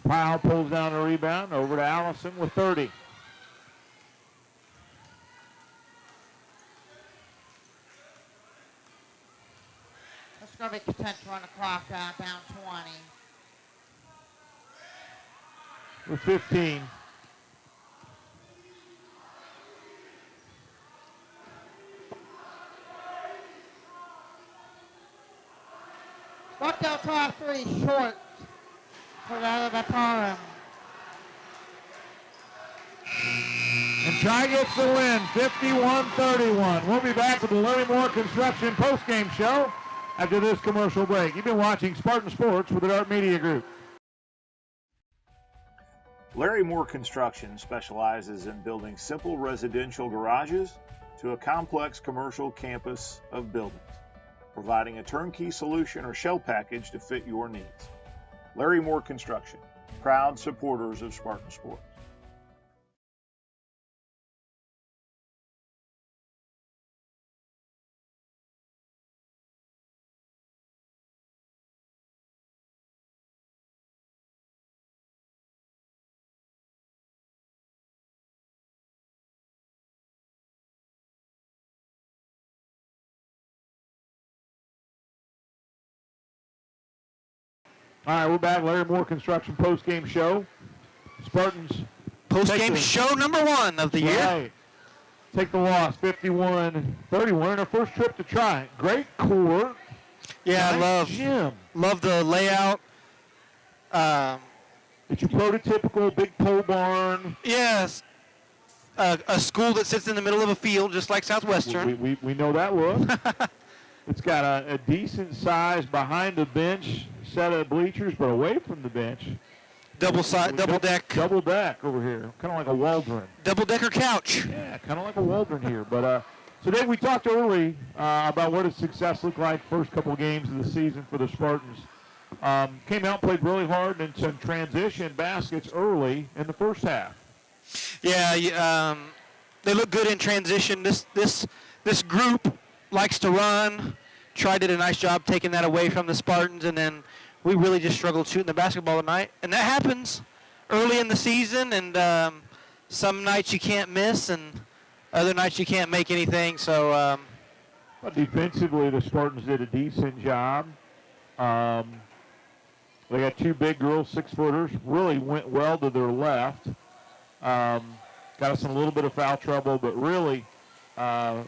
Powell pulls down the rebound over to Allison with 30. That's going to be content to run the clock down 20. With 15. Stockdale try 3 short. Put it out of the Parham. And Tri gets the win, 51-31. We'll be back with the Larry Moore Construction postgame show after this commercial break. You've been watching Spartan Sports with the Dart Media Group. Larry Moore Construction specializes in building simple residential garages to a complex commercial campus of buildings, providing a turnkey solution or shell package to fit your needs. Larry Moore Construction, proud supporters of Spartan Sports. All right, we're back. Larry Moore Construction postgame show. Spartans Postgame show number 1 of the year. Right. Take the loss, 51-31 in our first trip to Tri. Great court. Yeah, nice love the layout. It's your prototypical big pole barn. Yes. A school that sits in the middle of a field, just like Southwestern. We know that look. It's got a decent size behind the bench set of bleachers, but away from the bench. Double deck. Double deck over here, kind of like a Waldron. Double decker couch. Yeah, kind of like a Waldron here. But today we talked early about what does success look like first couple of games of the season for the Spartans. Came out, played really hard, and some transition baskets early in the first half. Yeah, they look good in transition. This group likes to run. Tri did a nice job taking that away from the Spartans, and then we really just struggled shooting the basketball tonight. And that happens early in the season, and some nights you can't miss, and other nights you can't make anything. So. But defensively, the Spartans did a decent job. They got two big girls, 6-footers, really went well to their left. Got us in a little bit of foul trouble, but really the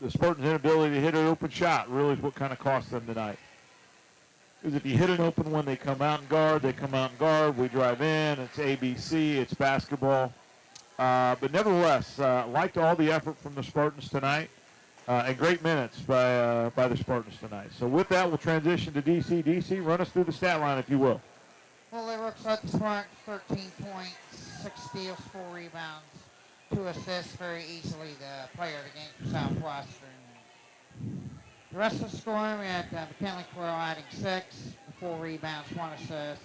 Spartans' inability to hit an open shot really is what kind of cost them tonight. Because if you hit an open one, they come out and guard. They come out and guard. We drive in. It's ABC. It's basketball. But nevertheless, liked all the effort from the Spartans tonight. And great minutes by the Spartans tonight. So with that, we'll transition to DC. DC, run us through the stat line, if you will. Well, they worked out the Spartans 13 points, 6 steals, 4 rebounds, 2 assists, very easily the player of the game for Southwestern. The rest of the scoring, we had McKinley Quill adding 6, 4 rebounds, 1 assist.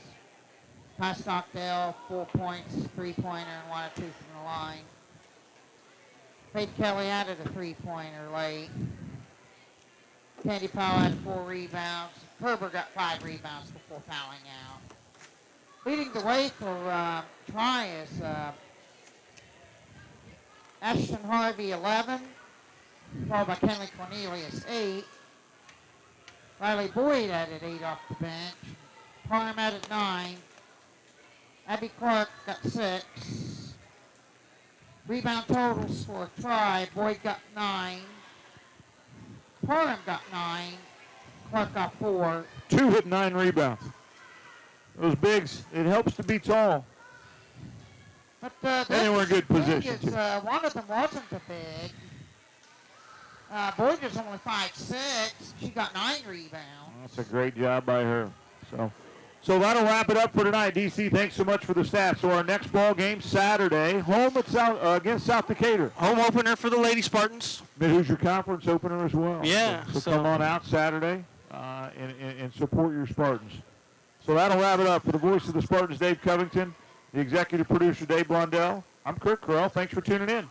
Ty Stockdale, 4 points, 3-pointer, and 1 or 2 from the line. Faith Kelly added a 3-pointer late. Candy Powell had 4 rebounds. Kerber got 5 rebounds before fouling out. Leading the way for try is Ashton Harvey, 11. Followed by Kenley Cornelius, 8. Riley Boyd added 8 off the bench. Parham added 9. Abby Clark got 6. Rebound totals for a try. Boyd got 9. Parham got 9. Clark got 4. 2 hit 9 rebounds. Those bigs, it helps to be tall. But they were in good position. One of them wasn't a big. Boyd was only 5'6". She got 9 rebounds. That's a great job by her. So that'll wrap it up for tonight. DC, thanks so much for the stats. So our next ball game Saturday, home at against South Decatur. Home opener for the Lady Spartans. Mid-Hoosier Conference opener as well. Yeah. So come on out Saturday and support your Spartans. So that'll wrap it up. For the voice of the Spartans, Dave Covington, the executive producer, Dave Blondell, I'm Kurt Corral. Thanks for tuning in.